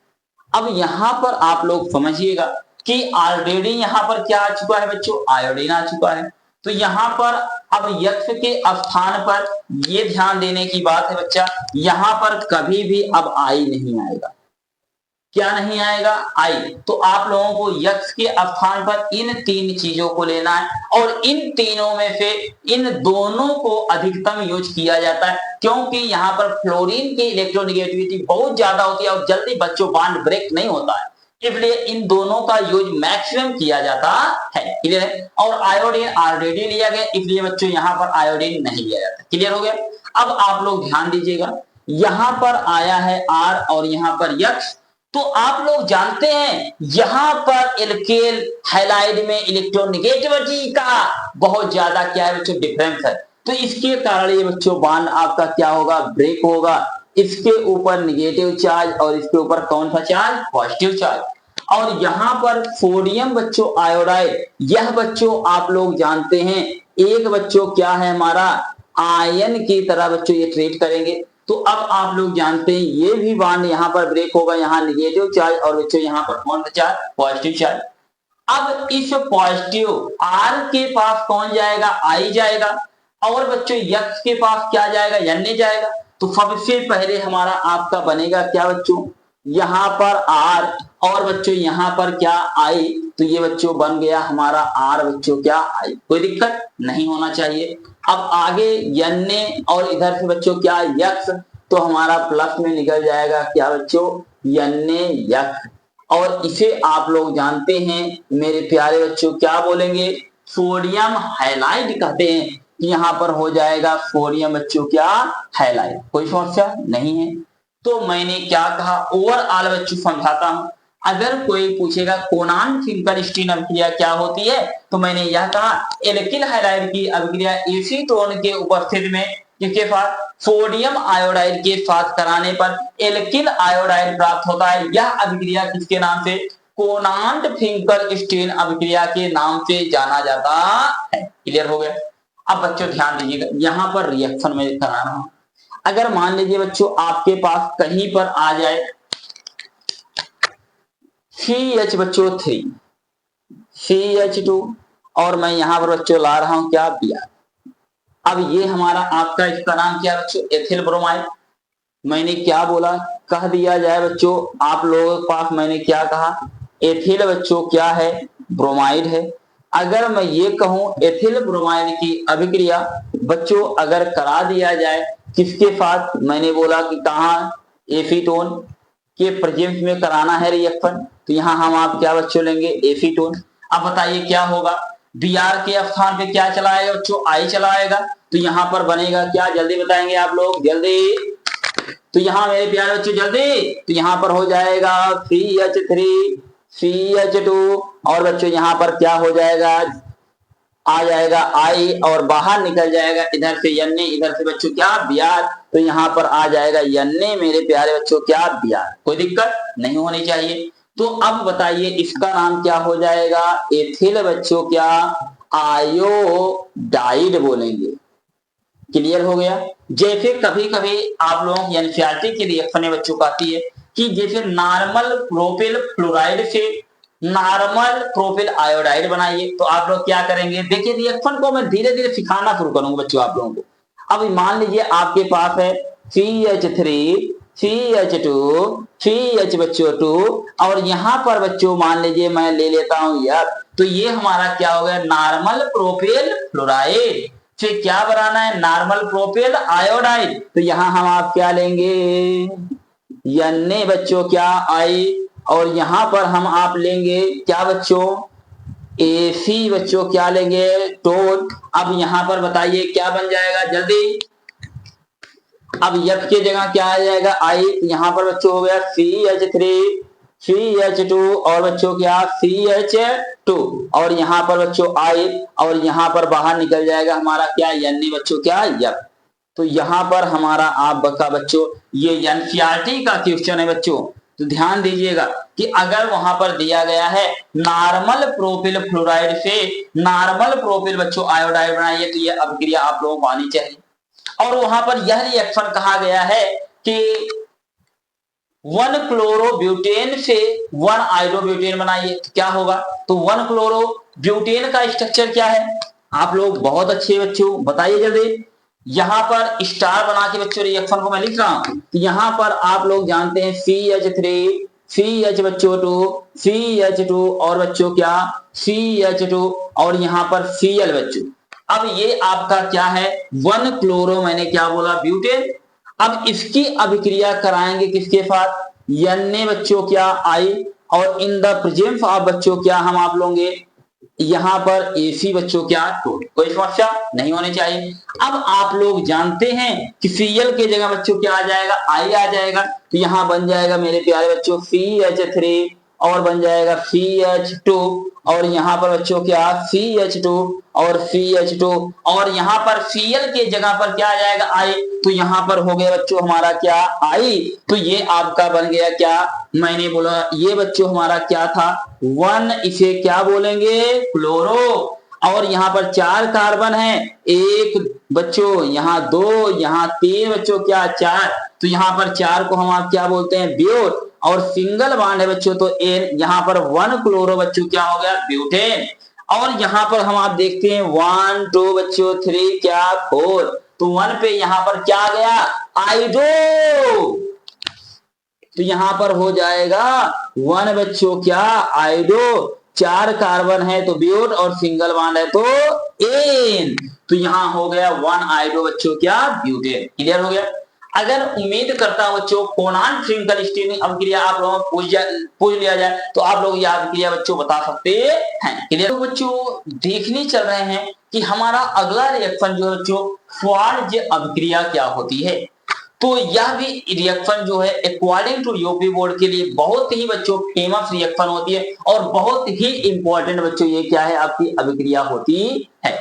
अब यहां पर आप लोग समझिएगा कि ऑलरेडी यहां पर क्या आ चुका है बच्चों? आयोडीन आ चुका है। तो यहां पर अब यक्ष के स्थान पर ये ध्यान देने की बात है बच्चा, यहां पर कभी भी अब आई नहीं आएगा। क्या नहीं आएगा? आई। तो आप लोगों को यक्ष के स्थान पर इन 3 चीजों को लेना है और इन तीनों में से इन दोनों को अधिकतम यूज किया जाता है, क्योंकि यहां पर फ्लोरीन की इलेक्ट्रोनेगेटिविटी बहुत ज्यादा होती है और जल्दी बच्चों बॉन्ड ब्रेक नहीं होता है, इसलिए इन दोनों का यूज मैक्सिमम किया जाता है। क्लियर है? और आयोडीन ऑलरेडी लिया गया, इसलिए बच्चों यहां पर आयोडीन नहीं लिया जाता। क्लियर हो गया? अब आप लोग ध्यान दीजिएगा, यहां पर आया है आर और यहां पर यक्ष। तो आप लोग जानते हैं यहां पर एल्किल हैलाइड में इलेक्ट्रोनेगेटिविटी का बहुत ज्यादा क्या है बच्चों? डिफरेंस है। तो इसके कारण ये बच्चों बॉन्ड आपका क्या होगा? ब्रेक होगा। इसके ऊपर निगेटिव चार्ज और इसके ऊपर कौन सा चार्ज? Positive charge. और यहां पर सोडियम बच्चों आयोडाइड, यह बच्चों आप लोग जानते हैं एक बच्चों क्या है हमारा? आयन की तरह बच्चों ये ट्रीट करेंगे। तो अब आप लोग जानते हैं ये भी बॉन्ड यहां पर ब्रेक होगा, यहां निगेटिव चार्ज और बच्चों यहां पर कौन सा चार्ज? Positive charge. अब इस पॉजिटिव आर के पास कौन जाएगा? आई जाएगा। और बच्चों यक्ष के पास क्या जाएगा? एन जाएगा। तो सबसे पहले हमारा आपका बनेगा क्या बच्चों? यहां पर आर और बच्चों यहां पर क्या? आई। तो ये बच्चों बन गया हमारा आर बच्चों क्या? आई। कोई दिक्कत नहीं होना चाहिए। अब आगे एन और इधर से बच्चों क्या? यक्ष। तो हमारा प्लस में निकल जाएगा क्या बच्चों? एन यक्ष। और इसे आप लोग जानते हैं मेरे प्यारे बच्चों क्या बोलेंगे, सोडियम हैलाइड कहते हैं। यहाँ पर हो जाएगा सोडियम बच्चों क्या, हैलाइड। कोई समस्या नहीं है। तो मैंने क्या कहा, ओवरऑल बच्चों समझाता हूं। अगर कोई पूछेगा कोनान फिंकर स्टीन अभिक्रिया क्या होती है, तो मैंने यह कहा एल्किल हैलाइड की अभिक्रिया एसीटोन के उपस्थिति में किसके साथ, सोडियम आयोडाइड के साथ कराने पर एल्किल आयोडाइड प्राप्त होता है। यह अभिक्रिया किसके नाम से, कोनान फिंकर स्टीन अभिक्रिया के नाम से जाना जाता है। क्लियर हो गया। अब बच्चों ध्यान दीजिएगा, यहाँ पर रिएक्शन में करा रहा हूं। अगर मान लीजिए बच्चों आपके पास कहीं पर आ जाए CH बच्चों 3 CH2 और मैं यहां पर बच्चों ला रहा हूं क्या, Br। अब ये हमारा आपका इसका नाम क्या बच्चों, एथिल ब्रोमाइड। मैंने क्या बोला, कह दिया जाए बच्चों आप लोगों के पास, मैंने क्या कहा, एथिल बच्चों क्या है, ब्रोमाइड है। अगर मैं ये कहूं एथिल ब्रोमाइड की अभिक्रिया बच्चों अगर करा दिया जाए किसके साथ, मैंने बोला कि कहा एसीटोन के प्रेजेंस में कराना है रिएक्शन, तो यहां हम आप क्या बच्चों लेंगे, एसीटोन। अब बताइए क्या होगा, Br के स्थान पे क्या चला आएगा बच्चों, I चला आएगा। तो यहाँ पर बनेगा क्या, जल्दी बताएंगे आप लोग, जल्दी। तो यहाँ मेरे प्यारे बच्चों जल्दी, तो यहाँ पर हो जाएगा CH3 CH2 और बच्चों यहाँ पर क्या हो जाएगा, आ जाएगा I और बाहर निकल जाएगा इधर से Na, इधर से बच्चों क्या, Br। तो यहाँ पर आ जाएगा Na मेरे प्यारे बच्चों क्या, Br। कोई दिक्कत नहीं होनी चाहिए। तो अब बताइए इसका नाम क्या हो जाएगा, एथिल बच्चों क्या, आयोडाइड बोलेंगे। क्लियर हो गया। जैसे कभी कभी आप लोगों की एनसीईआरटी की रिएक्शन बच्चों को आती है कि जैसे नॉर्मल प्रोपिल फ्लोराइड से नॉर्मल प्रोपिल आयोडाइड बनाइए, तो आप लोग क्या करेंगे, देखिए रिएक्शन को मैं धीरे धीरे सिखाना शुरू करूंगा बच्चों आप लोगों को। अब मान लीजिए आपके पास है CH3 CH2 CH बच्चों 2 और यहाँ पर बच्चों मान लीजिए मैं ले लेता हूं यार, तो ये हमारा क्या हो गया, नॉर्मल प्रोपिल फ्लोराइड। फिर क्या बनाना है, नॉर्मल प्रोपिल आयोडाइड। तो यहां हम आप क्या लेंगे, Na बच्चों क्या, I और यहां पर हम आप लेंगे क्या बच्चों, AC बच्चों क्या लेंगे, टोन। अब यहां पर बताइए क्या बन जाएगा जल्दी, अब F की जगह क्या आ जाएगा, I। यहां पर बच्चों हो गया CH3 CH2 और बच्चों क्या, CH2 और यहाँ पर बच्चों I और यहाँ पर बाहर निकल जाएगा हमारा क्या, Na बच्चों क्या, F। तो यहाँ पर हमारा आप बता बच्चों, ये एनसीईआरटी का क्वेश्चन है बच्चों। तो ध्यान दीजिएगा कि अगर वहां पर दिया गया है नॉर्मल प्रोपिल फ्लोराइड से नॉर्मल प्रोपिल बच्चों आयोडाइड बनाइए, तो ये अभिक्रिया आप लोगों को आनी चाहिए। और वहां पर यह रिएक्शन कहा गया है कि 1 क्लोरोब्यूटेन से 1 आइडोब्यूटेन बनाइए, तो क्या होगा, तो 1 क्लोरोब्यूटेन का स्ट्रक्चर क्या है, आप लोग बहुत अच्छे बच्चों बताइए जल्दी। यहां पर स्टार बना के बच्चों रिएक्शन को मैं लिख रहा हूं, तो यहां पर आप लोग जानते हैं CH3 CH बच्चों 2 CH2 और बच्चों क्या, CH2 और यहां पर Cl बच्चों। अब ये आपका क्या है, 1 क्लोरो मैंने क्या बोला, ब्यूटेन। अब इसकी अभिक्रिया कराएंगे किसके साथ, Na बच्चों क्या, I और इन द प्रेजेंस ऑफ बच्चों क्या हम आप लोगे, यहां पर AC बच्चों क्या, टोन। कोई समस्या नहीं होनी चाहिए। अब आप लोग जानते हैं कि Cl के जगह बच्चों क्या आ जाएगा, I आ जाएगा। तो यहां बन जाएगा मेरे प्यारे बच्चों CH3 और बन जाएगा CH2 और यहाँ पर बच्चों क्या, CH2 और CH2 और यहाँ पर Cl के जगह पर क्या आ जाएगा, I। तो यहाँ पर हो गया बच्चों हमारा क्या, I। तो ये आपका बन गया क्या, मैंने बोला ये बच्चों हमारा क्या था, 1, इसे क्या बोलेंगे, क्लोरो। और यहाँ पर 4 कार्बन है, 1 बच्चों यहाँ 2 यहाँ 3 बच्चों क्या, 4। तो यहाँ पर 4 को हम आप क्या बोलते हैं, ब्यूट। और सिंगल बॉन्ड है बच्चों तो N, यहाँ पर 1 क्लोरो बच्चों क्या हो गया, ब्यूटेन। और यहाँ पर हम आप देखते हैं 1 2 बच्चों 3 क्या, 4। तो 1 पे यहाँ पर क्या आ गया, आइडो। तो यहाँ पर हो जाएगा 1 बच्चों क्या, आइडो। 4 कार्बन है तो ब्यूट और सिंगल बॉन्ड है तो N। तो यहाँ हो गया 1 आइडो बच्चों क्या, ब्यूटेन। क्लियर हो गया। अगर उम्मीद करता हूं बच्चों कोणार्क श्रृंखल स्टीयरिंग अभिक्रिया आप लोगों को पूछ लिया जाए तो आप लोग यह अभिक्रिया बच्चों बता सकते हैं। क्लियर? तो बच्चों देखने चल रहे हैं कि हमारा अगला रिएक्शन जो है बच्चों श्वार्ट्ज अभिक्रिया क्या होती है। तो यह भी रिएक्शन जो है अकॉर्डिंग टू यूपी बोर्ड के लिए बहुत ही बच्चों फेमस रिएक्शन होती है और बहुत ही इंपॉर्टेंट बच्चों ये क्या है आपकी अभिक्रिया होती है।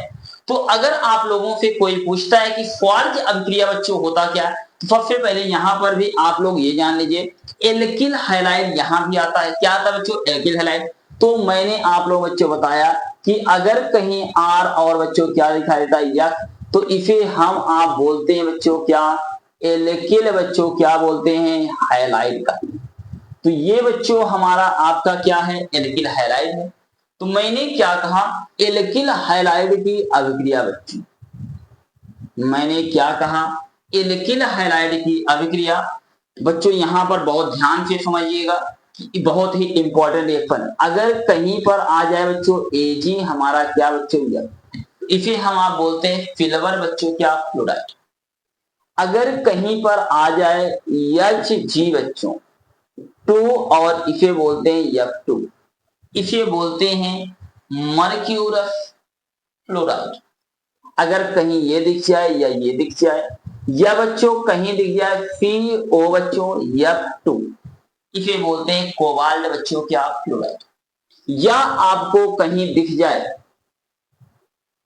तो अगर आप लोगों से कोई पूछता है कि श्वार्ट्ज अभिक्रिया बच्चों होता क्या है तो सबसे पहले यहाँ पर भी आप लोग ये जान लीजिए एल्किल हैलाइड यहाँ भी आता है। क्या आता है बच्चों? Alkyl halide. तो मैंने आप लोग बच्चों बताया कि अगर कहीं आर और बच्चों क्या दिखाई देता है यक, तो इसे हम आप बोलते हैं बच्चों क्या? एल्किल बच्चों क्या बोलते हैं? हैलाइड का। तो ये बच्चों हमारा आपका क्या है? एल्किल हैलाइड है। तो मैंने क्या कहा? एल्किल हैलाइड की अभिक्रिया बच्चों, मैंने क्या कहा? एल्किल हैलाइड की अभिक्रिया बच्चों यहां पर बहुत ध्यान से समझिएगा कि बहुत ही इंपॉर्टेंट रिएक्शन। अगर कहीं पर आ जाए बच्चों एजी हमारा क्या बच्चों? इसे हम आप बोलते हैं सिल्वर बच्चों क्या? फ्लोराइड। अगर कहीं पर आ जाए एच जी बच्चों 2 और इसे बोलते हैं F2, इसे बोलते हैं मर्क्यूरस फ्लोराइड। अगर कहीं ये दिख जाए या ये दिख जाए या बच्चों कहीं दिख जाए CO बच्चों F2, इसे बोलते हैं कोबाल्ट बच्चों क्या? फ्लोराइड। या आपको कहीं दिख जाए,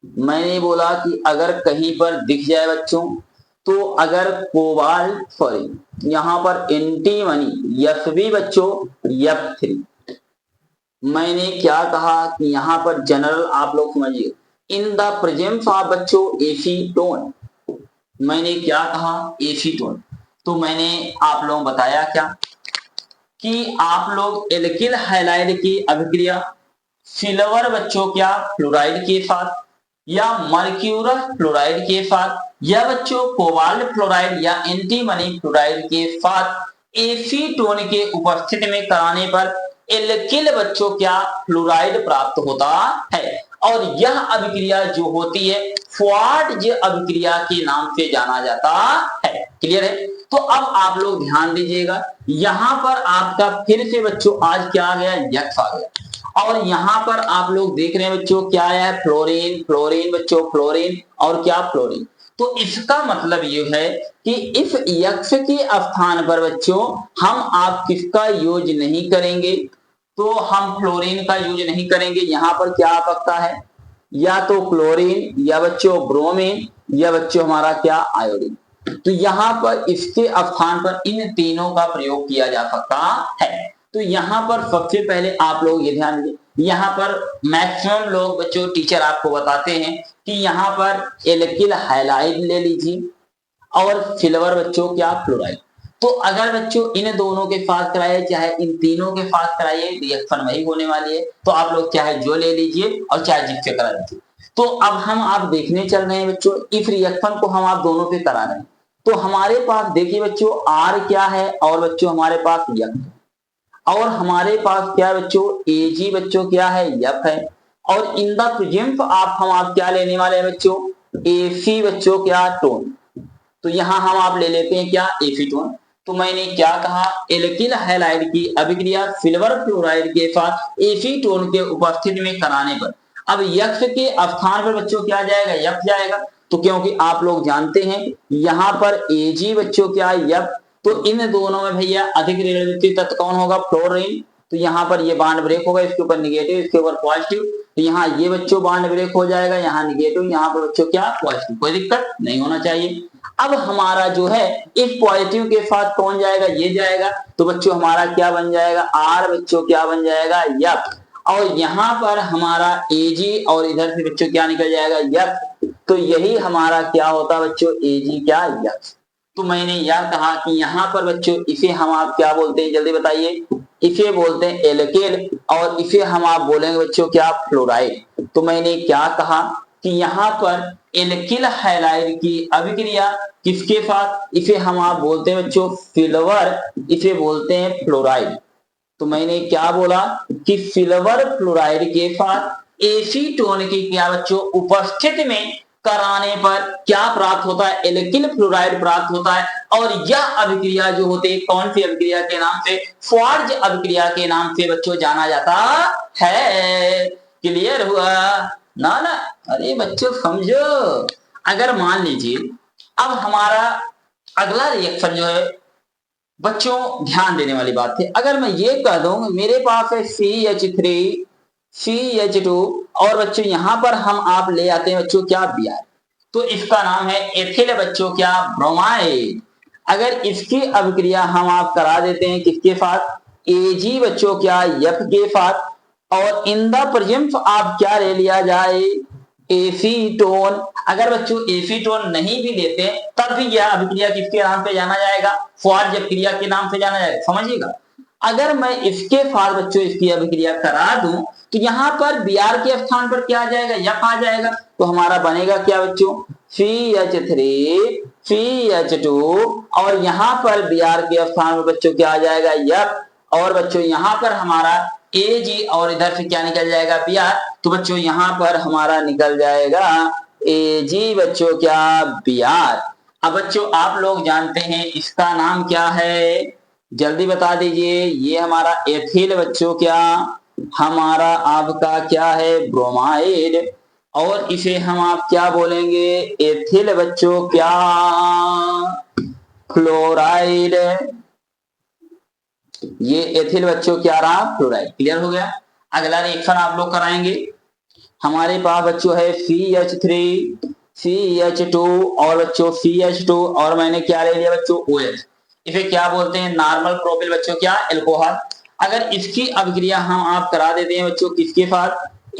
मैंने बोला कि अगर कहीं पर दिख जाए बच्चों तो अगर कोबाल्ट सॉरी यहां पर एंटीमनी Fb बच्चों F3, मैंने क्या कहा कि यहां पर जनरल आप लोग समझिए इन द प्रेजेंस ऑफ बच्चों एसीटोन, मैंने क्या कहा? एसीटोन। तो मैंने आप लोगों बताया क्या कि आप लोग एल्किल हैलाइड की अभिक्रिया सिल्वर बच्चों क्या? फ्लोराइड के साथ या मर्क्यूरस फ्लोराइड के साथ या बच्चों कोबाल्ट फ्लोराइड या एंटीमनी फ्लोराइड के साथ एसीटोन के उपस्थिति में कराने पर एल्किल बच्चों क्या? फ्लोराइड प्राप्त होता है। और यह अभिक्रिया जो होती है श्वार्ट्ज अभिक्रिया के नाम से जाना जाता है। क्लियर है? तो अब आप लोग ध्यान दीजिएगा यहां पर आपका फिर से बच्चों आज क्या आ गया? यक्स आ गया। और यहां पर आप लोग देख रहे हैं बच्चों क्या है? फ्लोरीन, फ्लोरीन बच्चों फ्लोरीन और क्या? फ्लोरीन। तो इसका मतलब ये है कि इस यक्स के स्थान पर बच्चों हम आप किसका यूज नहीं करेंगे? तो हम फ्लोरीन का यूज नहीं करेंगे। यहां पर क्या आ सकता है? या तो क्लोरीन या बच्चों ब्रोमीन या बच्चों हमारा क्या? आयोडीन। तो यहां पर इसके स्थान पर इन तीनों का प्रयोग किया जा सकता है। तो यहां पर सबसे पहले आप लोग ये ध्यान दीजिए, यहां पर मैक्सिमम लोग बच्चों टीचर आपको बताते हैं कि यहां पर एल्किल हैलाइड ले लीजिए और सिल्वर बच्चों क्या? फ्लोराइड। तो अगर बच्चों इन दोनों के साथ कराइए चाहे इन तीनों के साथ कराइए रिएक्शन वही होने वाली है। तो आप लोग चाहे जो ले लीजिए और चाहे जिससे करा लीजिए। तो अब हम आप देखने चल रहे हैं बच्चों इस रिएक्शन को हम आप दोनों पे करा रहे हैं। तो हमारे पास देखिए बच्चों आर क्या है और बच्चों हमारे पास यक है और हमारे पास क्या बच्चों एजी बच्चों क्या है? यफ है। और इन द प्रेजेंस आप हम आप क्या लेने वाले हैं बच्चों? एसी बच्चों क्या? टोन। तो यहां हम आप ले लेते हैं क्या? एसीटोन। तो मैंने क्या कहा? एल्किल हैलाइड की अभिक्रिया सिल्वर फ्लोराइड के साथ एसीटोन के उपस्थिति में कराने पर अब यक्स के स्थान पर बच्चों क्या जाएगा? यफ जाएगा। तो क्योंकि आप लोग जानते हैं यहां पर एजी बच्चों क्या? यफ। तो इन दोनों में भैया अधिक रिलेटिव तत्व कौन होगा? फ्लोरीन। तो यहाँ पर ये बॉन्ड ब्रेक होगा, इसके ऊपर निगेटिव इसके ऊपर पॉजिटिव। तो यहाँ ये बच्चों बॉन्ड ब्रेक हो जाएगा, यहाँ निगेटिव यहाँ पर बच्चों क्या? पॉजिटिव। कोई दिक्कत नहीं होना चाहिए। अब हमारा जो है इस पॉजिटिव के साथ कौन जाएगा? ये जाएगा। तो बच्चों हमारा क्या बन जाएगा? आर बच्चों क्या बन जाएगा? यफ। और यहाँ पर हमारा एजी और इधर से बच्चों क्या निकल जाएगा? यफ। तो यही हमारा क्या होता बच्चों? एजी क्या? यफ। तो मैंने यह कहा कि यहाँ पर बच्चों इसे हम आप क्या बोलते हैं? जल्दी बताइए। इसे बोलते हैं एल्किल और इसे हम आप बोलेंगे बच्चों क्या? फ्लोराइड। तो मैंने क्या कहा कि यहाँ पर एल्किल हैलाइड की अभिक्रिया किसके साथ? इसे हम आप बोलते हैं बच्चों सिल्वर, इसे बोलते हैं फ्लोराइड। तो मैंने क्या बोला कि सिल्वर फ्लोराइड के साथ एसीटोन की क्या बच्चों? उपस्थिति में कराने पर क्या प्राप्त होता है? एल्किल फ्लोराइड प्राप्त होता है। और यह अभिक्रिया जो होती है कौन सी अभिक्रिया के नाम से? क्वार्ज अभिक्रिया के नाम से बच्चों जाना जाता है। क्लियर हुआ ना? ना अरे बच्चों समझो। अगर मान लीजिए अब हमारा अगला रिएक्शन जो है बच्चों ध्यान देने वाली बात थी। अगर मैं ये कह दूं मेरे पास है CH3 CH2 और बच्चों यहां पर हम आप ले आते हैं बच्चों क्या? Br, तो इसका नाम है एथिल बच्चों क्या? ब्रोमाइड। अगर इसकी अभिक्रिया हम आप करा देते हैं किसके साथ? Ag बच्चों क्या? F के साथ। और इन द प्रेजेंस आप क्या ले लिया जाए? एसीटोन। अगर बच्चों एसीटोन नहीं भी लेते तब भी यह अभिक्रिया किसके नाम से जाना जाएगा? क्वार्ज अभिक्रिया के नाम से जाना जाएगा। समझिएगा। अगर मैं इसके साथ बच्चों इसकी अभिक्रिया करा दूं तो यहां पर Br के स्थान पर क्या आ जाएगा? F आ जाएगा। तो हमारा बनेगा क्या बच्चों? CH3 CH2 और यहां पर Br के स्थान पर बच्चों क्या आ जाएगा? F। और बच्चों यहां पर हमारा Ag और इधर से क्या निकल जाएगा? Br। तो बच्चों यहां पर हमारा निकल जाएगा Ag बच्चों क्या? Br। अब बच्चों आप लोग जानते हैं इसका नाम क्या है? जल्दी बता दीजिए। ये हमारा एथिल बच्चों क्या? हमारा आपका क्या है? ब्रोमाइड। और इसे हम आप क्या बोलेंगे? एथिल बच्चों क्या? फ्लोराइड। ये एथिल बच्चों क्या रहा? फ्लोराइड। क्लियर हो गया। अगला रिएक्शन आप लोग कराएंगे। हमारे पास बच्चों है CH3 CH2 और बच्चों CH2 और मैंने क्या ले लिया बच्चों? OH। इसे क्या बोलते हैं? नॉर्मल प्रोपिल बच्चों क्या? अल्कोहल। अगर इसकी अभिक्रिया हम आप करा देते हैं बच्चों किसके साथ?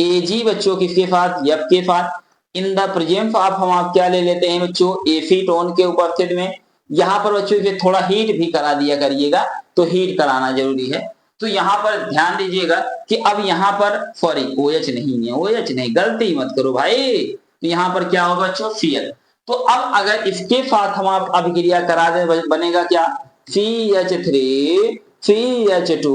Ag बच्चों किसके साथ? F के साथ। इन द प्रेजेंस ऑफ हम आप क्या ले लेते हैं बच्चों? एसीटोन के उपस्थिति में। यहाँ पर बच्चों इसे थोड़ा हीट भी करा दिया करिएगा, तो हीट कराना जरूरी है। तो यहाँ पर ध्यान दीजिएगा कि अब यहाँ पर सॉरी OH नहीं है, OH नहीं, गलती मत करो भाई। तो यहाँ पर क्या होगा बच्चों? Cl। तो अब अगर इसके साथ हम आप अभिक्रिया करा दे बनेगा क्या? CH3 CH2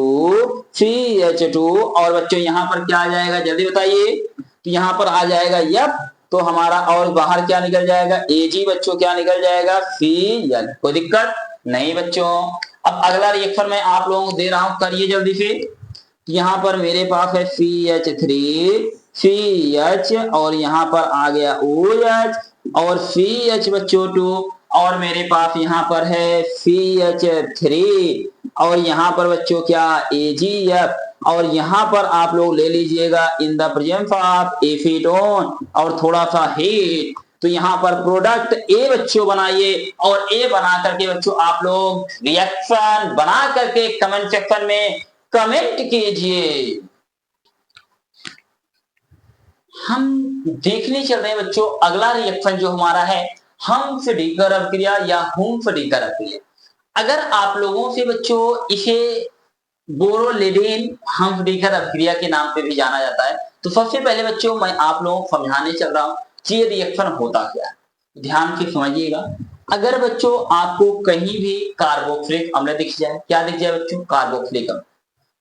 CH2 और बच्चों यहाँ पर क्या आ जाएगा? जल्दी बताइए। तो यहाँ पर आ जाएगा F। तो हमारा और बाहर क्या निकल जाएगा? Ag बच्चों क्या निकल जाएगा? Cl। कोई दिक्कत नहीं बच्चों। अब अगला रिएक्शन मैं आप लोगों को दे रहा हूं, करिए जल्दी से। यहाँ पर मेरे पास है CH3 CH और यहाँ पर आ गया OH और CH बच्चों 2 और मेरे पास यहाँ पर है CH3 और यहाँ पर बच्चों क्या? AgF और यहाँ पर आप लोग ले लीजिएगा in the presence of acetone और थोड़ा सा हीट। तो यहाँ पर प्रोडक्ट ए बच्चों बनाइए और ए बना करके बच्चों आप लोग रिएक्शन बना करके कमेंट सेक्शन में कमेंट कीजिए। हम देखने चल रहे हैं बच्चों अगला रिएक्शन जो हमारा है हम्फ्स डीकर अभिक्रिया या हुम्फ डीकर अभिक्रिया। अगर आप लोगों से बच्चों इसे बोरोलिडीन हम्फ डीकर अभिक्रिया के नाम पे भी जाना जाता है, तो सबसे पहले बच्चों मैं आप लोगों को समझाने चल रहा हूं कि ये रिएक्शन होता क्या है। ध्यान से समझिएगा। अगर बच्चों आपको कहीं भी कार्बोक्सिलिक अम्ल दिख जाए, क्या दिख जाए बच्चों? कार्बोक्सिलिक अम्ल।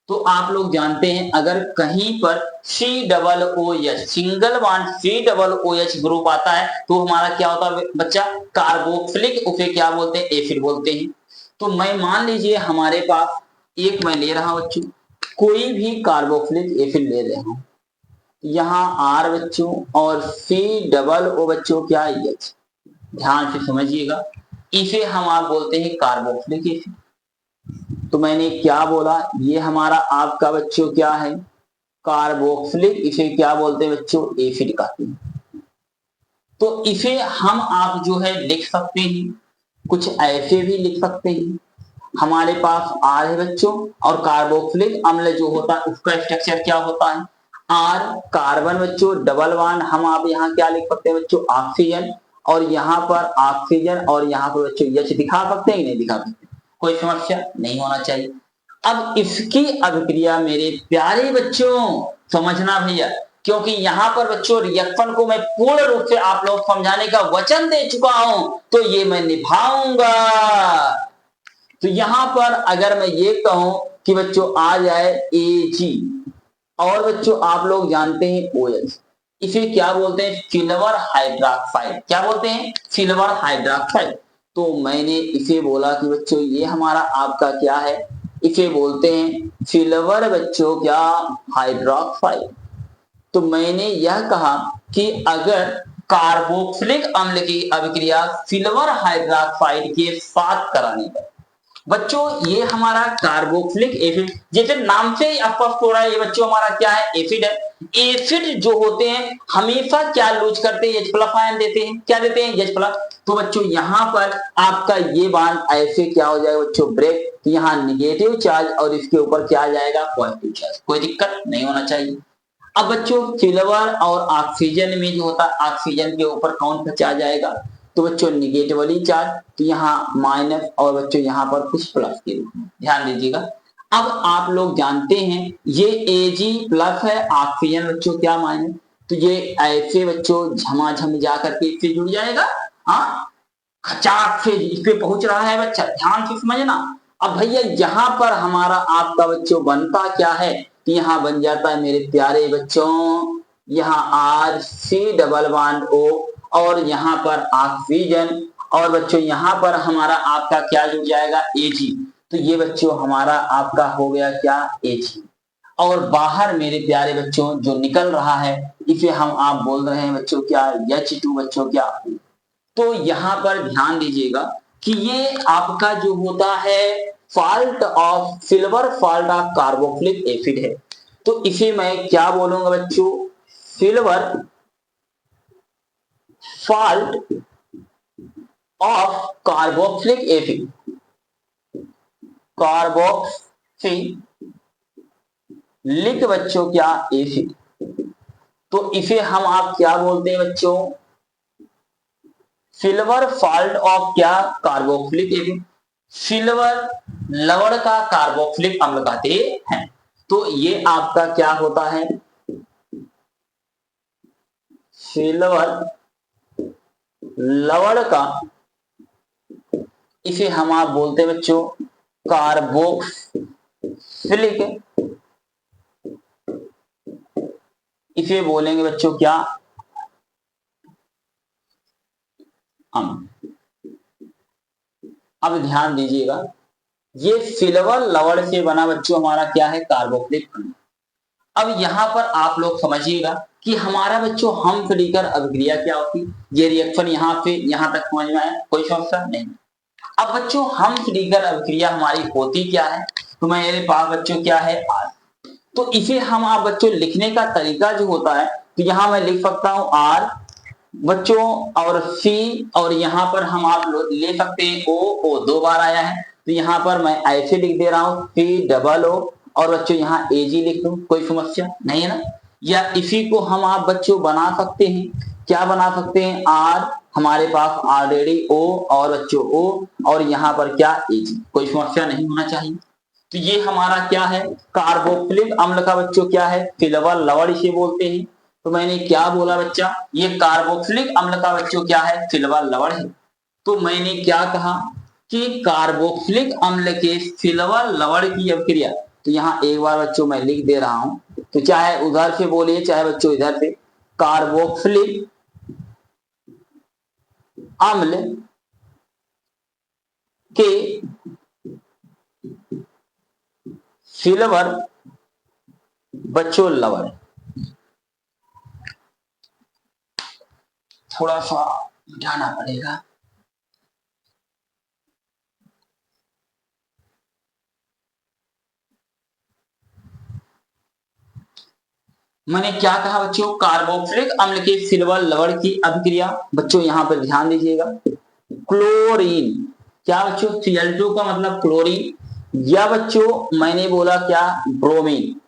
तो आप लोग जानते हैं अगर कहीं पर COOH single bond COOH group आता है तो हमारा क्या होता है बच्चा? कार्बोक्सिलिक, उसे क्या बोलते हैं? एसिड बोलते हैं। तो मैं मान लीजिए हमारे पास एक मैं ले रहा हूं बच्चों, कोई भी कार्बोक्सिलिक एसिड ले रहा हूं, यहाँ R बच्चों और COO बच्चों क्या? H। ध्यान से समझिएगा। इसे हम आप बोलते हैं कार्बोक्सिलिक एसिड। तो मैंने क्या बोला? ये हमारा आपका बच्चों क्या है? कार्बोक्सिलिक। इसे क्या बोलते हैं बच्चों? एसिड कहते हैं। तो इसे हम आप जो है लिख सकते हैं, कुछ ऐसे भी लिख सकते हैं। हमारे पास R है बच्चों और कार्बोक्सिलिक अम्ल जो होता है उसका स्ट्रक्चर क्या होता है? R कार्बन बच्चों डबल बॉन्ड, हम आप यहाँ क्या लिख सकते हैं बच्चों? ऑक्सीजन। और यहाँ पर ऑक्सीजन और यहाँ पर बच्चों H दिखा सकते हैं? नहीं दिखा सकते, कोई समस्या नहीं होना चाहिए। अब इसकी अभिक्रिया मेरे प्यारे बच्चों समझना भैया, क्योंकि यहाँ पर बच्चों रिएक्शन को मैं पूर्ण रूप से आप लोग समझाने का वचन दे चुका हूं, तो ये मैं निभाऊंगा। तो यहां पर अगर मैं ये कहूं कि बच्चों आ जाए Ag और बच्चों आप लोग जानते हैं OH, इसे क्या बोलते हैं? Silver hydroxide. क्या बोलते हैं? Silver hydroxide. तो मैंने इसे बोला कि बच्चों ये हमारा आपका क्या है? इसे बोलते हैं सिल्वर बच्चों क्या? हाइड्रॉक्साइड। तो मैंने यह कहा कि अगर कार्बोक्सिलिक अम्ल की अभिक्रिया सिल्वर हाइड्रॉक्साइड के साथ कराने पर, बच्चों ये हमारा कार्बोक्सिलिक एसिड, जैसे नाम से ही स्पष्ट हो रहा है, ये बच्चों हमारा क्या है? एसिड है। एसिड जो होते हैं हमेशा क्या लूज करते हैं? H+ आयन देते हैं। क्या देते हैं? H+। तो बच्चों यहां पर आपका ये बांड ऐसे क्या हो जाएगा बच्चों? ब्रेक। तो यहाँ निगेटिव चार्ज और इसके ऊपर क्या आ जाएगा? Positive charge. कोई दिक्कत नहीं होना चाहिए। अब बच्चों सिल्वर और ऑक्सीजन में जो होता है, ऑक्सीजन के ऊपर कौन सा चार्ज आएगा? तो बच्चों निगेटिवली चार्ज। तो यहाँ माइनस और बच्चों यहाँ पर कुछ प्लस के रूप में, ध्यान दीजिएगा। अब आप लोग जानते हैं ये Ag+ है, ऑक्सीजन बच्चों क्या माइनस। तो ये ऐसे बच्चों झमाझम जा करके इससे जुड़ जाएगा। हाँ, खचाक से इस पे पहुंच रहा है बच्चा, ध्यान से समझना। अब भैया यहाँ पर हमारा आपका बच्चों बनता क्या है? कि यहाँ बन जाता है मेरे प्यारे बच्चों, यहाँ R⁻C⁻O और यहाँ पर ऑक्सीजन और बच्चों यहाँ पर हमारा आपका क्या जुड़ जाएगा? Ag। तो ये बच्चों हमारा आपका हो गया क्या? Ag। और बाहर मेरे प्यारे बच्चों जो निकल रहा है इसे हम आप बोल रहे हैं बच्चों क्या? H2 बच्चों क्या? तो यहाँ पर ध्यान दीजिएगा कि ये आपका जो होता है fault of silver fault of carboxylic acid है। तो इसे मैं क्या बोलूंगा बच्चों? Silver fault of carboxylic acid. Carboxylic बच्चों क्या? एसिड। तो इसे हम आप क्या बोलते हैं बच्चों? सिल्वर फॉल्ट ऑफ क्या? Carboxylic acid. सिल्वर लवण का कार्बोक्सिलिक अम्ल कहते हैं। तो ये आपका क्या होता है? सिल्वर लवण का, इसे हम आप बोलते हैं बच्चों कार्बोक्सिलिक, इसे बोलेंगे बच्चों क्या? अम्ल। अब ध्यान दीजिएगा, ये सिल्वर लवण से बना बच्चों हमारा क्या है? कार्बोक्सिलिक अम्ल। अब यहां पर आप लोग समझिएगा कि हमारा बच्चों हम फिलिकर अभिक्रिया क्या होती? ये रिएक्शन यहां से यहां तक समझ में आया? कोई समस्या नहीं। अब बच्चों हम फिलिकर अभिक्रिया हमारी होती क्या है? तो मेरे पास बच्चों क्या है? R। तो इसे हम आप बच्चों लिखने का तरीका जो होता है, तो यहां मैं लिख सकता हूं R बच्चों और C, और यहां पर हम आप ले सकते हैं O 2 बार आया है, तो यहां पर मैं ऐसे लिख दे रहा हूं COO और बच्चों यहाँ Ag लिख दूं, कोई समस्या नहीं है ना? या इसी को हम आप बच्चों बना सकते हैं, क्या बना सकते हैं? R हमारे पास ऑलरेडी O और बच्चों O और यहाँ पर क्या? Ag। कोई समस्या नहीं होना चाहिए। तो ये हमारा क्या है? कार्बोक्सिलिक अम्ल का बच्चों क्या है? सिल्वर लवण इसे बोलते हैं। तो मैंने क्या बोला बच्चा? ये कार्बोक्सिलिक अम्ल का बच्चों क्या है? सिल्वर लवण है। तो मैंने क्या कहा कि कार्बोक्सिलिक अम्ल के सिल्वर लवण की अभिक्रिया, तो यहाँ एक बार बच्चों मैं लिख दे रहा हूं, तो चाहे उधर से बोलिए चाहे बच्चों इधर से, कार्बोक्सिलिक अम्ल के सिल्वर बच्चों लवण। थोड़ा सा मिटाना पड़ेगा। मैंने क्या कहा बच्चों? कार्बोक्सिलिक अम्ल के सिल्वर लवण की अभिक्रिया। बच्चों यहां पर ध्यान दीजिएगा, क्लोरीन, क्या बच्चों? Cl2 का मतलब क्लोरीन, या बच्चों मैंने बोला क्या? ब्रोमीन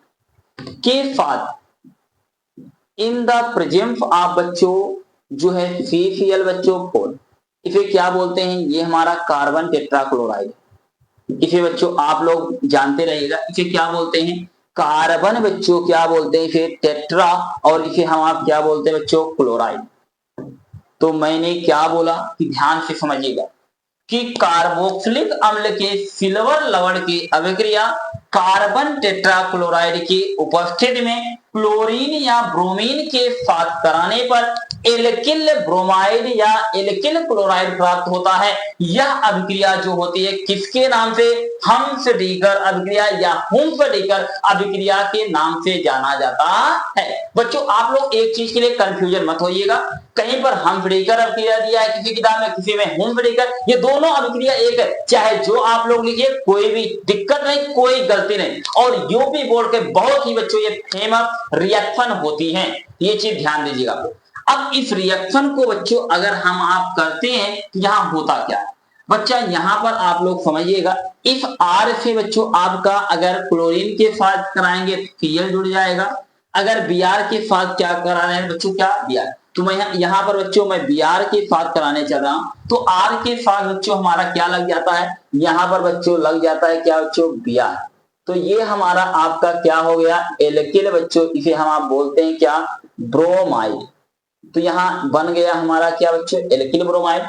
के साथ इन द प्रेजेंस ऑफ बच्चों जो है CCl बच्चों 4, इसे क्या बोलते हैं? ये हमारा कार्बन टेट्राक्लोराइड। इसे बच्चों आप लोग जानते रहिएगा, इसे क्या बोलते हैं? कार्बन बच्चों क्या बोलते हैं? इसे टेट्रा, और इसे हम आप क्या बोलते हैं बच्चों? क्लोराइड। तो मैंने क्या बोला कि ध्यान से समझिएगा कि कार्बोक्सिलिक अम्ल के सिल्वर लवण की अभिक्रिया कार्बन टेट्राक्लोराइड की उपस्थिति में क्लोरीन या ब्रोमीन के साथ कराने पर एल्किल ब्रोमाइड या एल्किल क्लोराइड प्राप्त होता है। यह अभिक्रिया जो होती है किसके नाम से? हम्फ्रीकर अभिक्रिया या हुम्फ्रीकर अभिक्रिया के नाम से जाना जाता है। बच्चों आप लोग एक चीज के लिए कंफ्यूजन मत होइएगा, कहीं पर हम्फ्रीकर अभिक्रिया दिया है किसी किताब में, किसी में हुम्फ्रीकर, ये दोनों अभिक्रिया एक है, चाहे जो आप लोग लिखिए, कोई भी दिक्कत नहीं, कोई गलती नहीं। और यूपी बोर्ड के बहुत ही बच्चों ये फेमस रिएक्शन होती है, ये चीज ध्यान दीजिएगा। अब इस रिएक्शन को बच्चों अगर हम आप करते हैं तो यहाँ होता क्या है बच्चा, यहाँ पर आप लोग समझिएगा, इस R से बच्चों आपका अगर क्लोरीन के साथ कराएंगे तो Cl जुड़ जाएगा, अगर Br के साथ क्या करा रहे हैं बच्चों, क्या Br, तो मैं यहाँ पर बच्चों मैं Br के साथ कराने चल रहा हूँ, तो R के साथ बच्चों हमारा क्या लग जाता है, यहाँ पर बच्चों लग जाता है क्या बच्चों, Br। तो ये हमारा आपका क्या हो गया, एल्किल बच्चों, इसे हम आप बोलते हैं क्या, ब्रोमाइड। तो यहाँ बन गया हमारा क्या बच्चों, एल्किल ब्रोमाइड।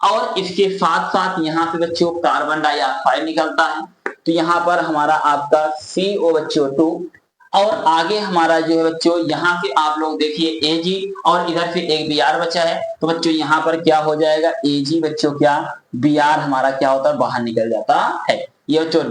और इसके साथ साथ यहाँ पे बच्चों कार्बन डाइऑक्साइड निकलता है, तो यहाँ पर हमारा आपका CO बच्चों 2, और आगे हमारा जो है बच्चों यहाँ से आप लोग देखिए Ag, और इधर से एक Br बचा है, तो बच्चों यहाँ पर क्या हो जाएगा, Ag बच्चों क्या, Br हमारा क्या होता है, बाहर निकल जाता है। ये बच्चों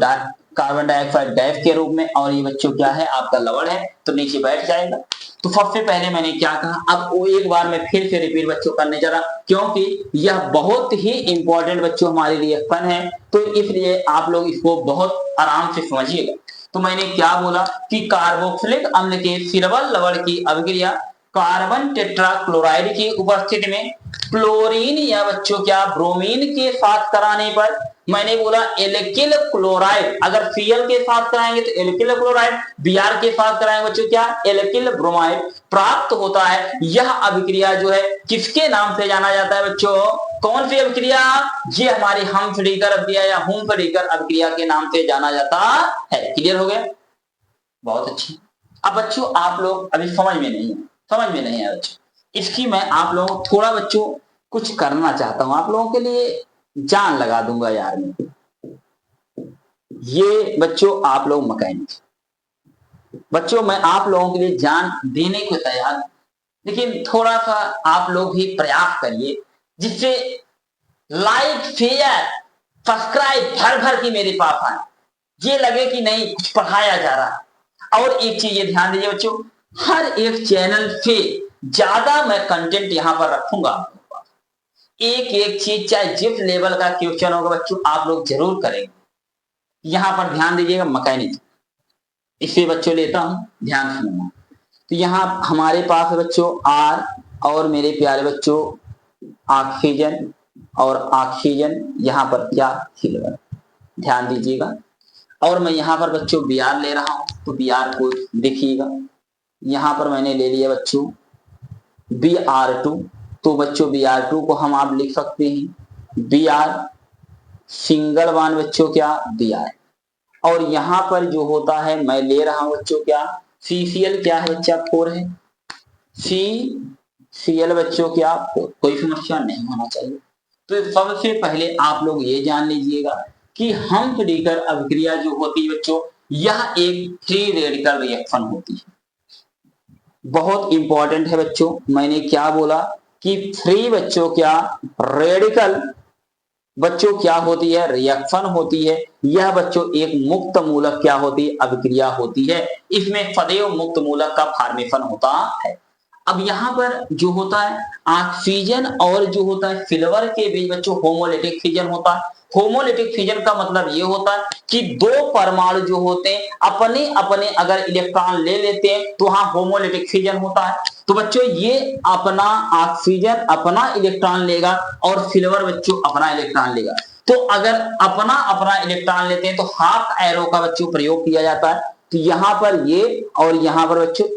कार्बन डाइऑक्साइड गैस के रूप में, और ये बच्चों क्या है आपका लवण है, तो नीचे बैठ जाएगा। तो सबसे पहले मैंने क्या कहा, अब वो एक बार मैं फिर से रिपीट बच्चों करने जा रहा, क्योंकि यह बहुत ही इंपॉर्टेंट बच्चों हमारी रिएक्शन है, तो इसलिए आप लोग इसको बहुत आराम से समझिएगा। तो मैंने क्या बोला कि कार्बोक्सिलिक अम्ल के सिरवल लवण की अभिक्रिया कार्बन टेट्राक्लोराइड की उपस्थिति में क्लोरीन या बच्चों क्या ब्रोमीन के साथ कराने पर, मैंने बोला एल्किल क्लोराइड, अगर Cl के साथ कराएंगे तो एल्किल क्लोराइड, Br के साथ कराएंगे बच्चों क्या, एल्किल ब्रोमाइड प्राप्त होता है। यह अभिक्रिया जो है किसके नाम से जाना जाता है बच्चों, कौन सी अभिक्रिया, ये हमारी हम्फ्रीकर अभिक्रिया या हुम्फ्रीकर अभिक्रिया के नाम से जाना जाता है। क्लियर हो गया, बहुत अच्छी। अब बच्चों आप लोग अभी समझ में नहीं है बच्चों, इसकी मैं आप लोगों को थोड़ा बच्चों कुछ करना चाहता हूं, आप लोगों के लिए जान लगा दूंगा यार मैं। ये बच्चों आप लोग मैकेनिक बच्चों, मैं आप लोगों के लिए जान देने को तैयार, लेकिन थोड़ा सा आप लोग भी प्रयास करिए, जिससे लाइक शेयर सब्सक्राइब भर भर की मेरे पास आए, ये लगे कि नहीं कुछ पढ़ाया जा रहा है। और एक चीज ये ध्यान दीजिए बच्चों, हर एक चैनल से ज्यादा मैं कंटेंट यहां पर रखूंगा, एक चीज चाहे जिस लेवल का क्वेश्चन होगा बच्चों आप लोग जरूर करेंगे। यहां पर ध्यान दीजिएगा, मैकेनिक इसे बच्चों लेता हूं, ध्यान सुनना। तो यहाँ हमारे पास है बच्चों R, और मेरे प्यारे बच्चों ऑक्सीजन, और ऑक्सीजन यहाँ पर क्या, सिल्वर, ध्यान दीजिएगा। और मैं यहाँ पर बच्चों Br ले रहा हूं, तो Br को देखिएगा, यहाँ पर मैंने ले लिया बच्चों Br2, तो बच्चों Br2 को हम आप लिख सकते हैं Br सिंगल वन बच्चों क्या, Br। और यहाँ पर जो होता है मैं ले रहा हूं बच्चों क्या, CCl क्या है बच्चा, 4 है, CCl बच्चों क्या 4, कोई समस्या नहीं होना चाहिए। तो सबसे पहले आप लोग ये जान लीजिएगा कि हम्फ्रीकर अभिक्रिया जो होती है बच्चों, यह एक फ्री रेडिकल रिएक्शन होती है। बहुत इंपॉर्टेंट है बच्चों, मैंने क्या बोला कि फ्री बच्चों क्या रेडिकल बच्चों क्या होती है, रिएक्शन होती है। यह बच्चों एक मुक्त मूलक क्या होती है, अभिक्रिया होती है। इसमें सदैव मुक्त मूलक का फॉर्मेशन होता है। अब यहाँ पर जो होता है ऑक्सीजन और जो होता है सिल्वर के बीच बच्चों होमोलिटिक फिजन होता है। होमोलिटिक फिजन का मतलब ये होता है कि दो परमाणु जो होते हैं अपने अपने अगर इलेक्ट्रॉन ले लेते हैं तो वहां होमोलिटिक फिजन होता है। तो बच्चों ये अपना ऑक्सीजन अपना इलेक्ट्रॉन लेगा और सिल्वर बच्चों अपना इलेक्ट्रॉन लेगा। तो अगर अपना अपना इलेक्ट्रॉन लेते हैं तो हाफ एरो का बच्चों प्रयोग किया जाता है। तो यहाँ पर ये और यहाँ पर बच्चों,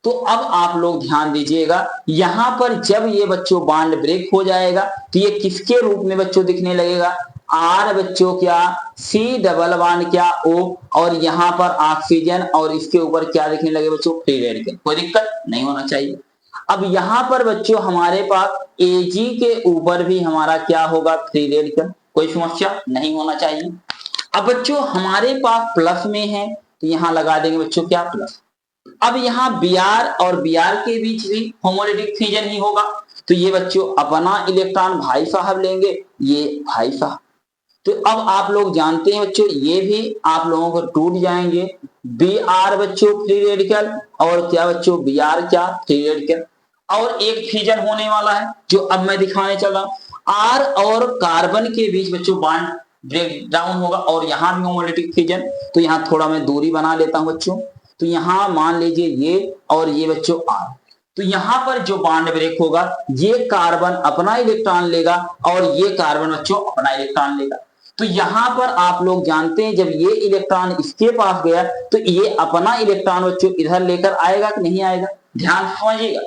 तो अब आप लोग ध्यान दीजिएगा, यहां पर जब ये बच्चों बॉन्ड ब्रेक हो जाएगा तो ये किसके रूप में बच्चों दिखने लगेगा, R बच्चों क्या C डबल बॉन्ड क्या O, और यहां पर ऑक्सीजन और इसके ऊपर क्या दिखने लगे बच्चों, फ्री रेडिकल। कोई दिक्कत नहीं होना चाहिए। अब यहां पर बच्चों हमारे पास Ag के ऊपर भी हमारा क्या होगा, फ्री रेडिकल, कोई समस्या नहीं होना चाहिए। अब बच्चों हमारे पास प्लस में है तो यहां लगा देंगे बच्चों क्या प्लस, अब यहाँ Br और Br के बीच भी होमोलिटिक फ्यूजन ही होगा, तो ये बच्चों अपना इलेक्ट्रॉन भाई साहब लेंगे, ये भाई साहब। तो अब आप लोग जानते हैं बच्चों, ये भी आप लोगों को टूट जाएंगे। Br बच्चों फ्री रेडिकल और क्या बच्चों Br क्या फ्री रेडिकल, और एक फ्यूजन होने वाला है जो अब मैं दिखाने चला। R और कार्बन के बीच बच्चों बॉन्ड ब्रेक डाउन होगा और यहाँ भी होमोलिटिक फ्यूजन। तो यहाँ थोड़ा मैं दूरी बना लेता हूं बच्चों। तो यहाँ मान लीजिए ये और ये बच्चों R, तो यहाँ पर जो बॉन्ड ब्रेक होगा, ये कार्बन अपना इलेक्ट्रॉन लेगा और ये कार्बन बच्चों अपना इलेक्ट्रॉन लेगा। तो यहाँ पर आप लोग जानते हैं जब ये इलेक्ट्रॉन इसके पास गया तो ये अपना इलेक्ट्रॉन बच्चों इधर लेकर आएगा कि नहीं आएगा, ध्यान समझिएगा।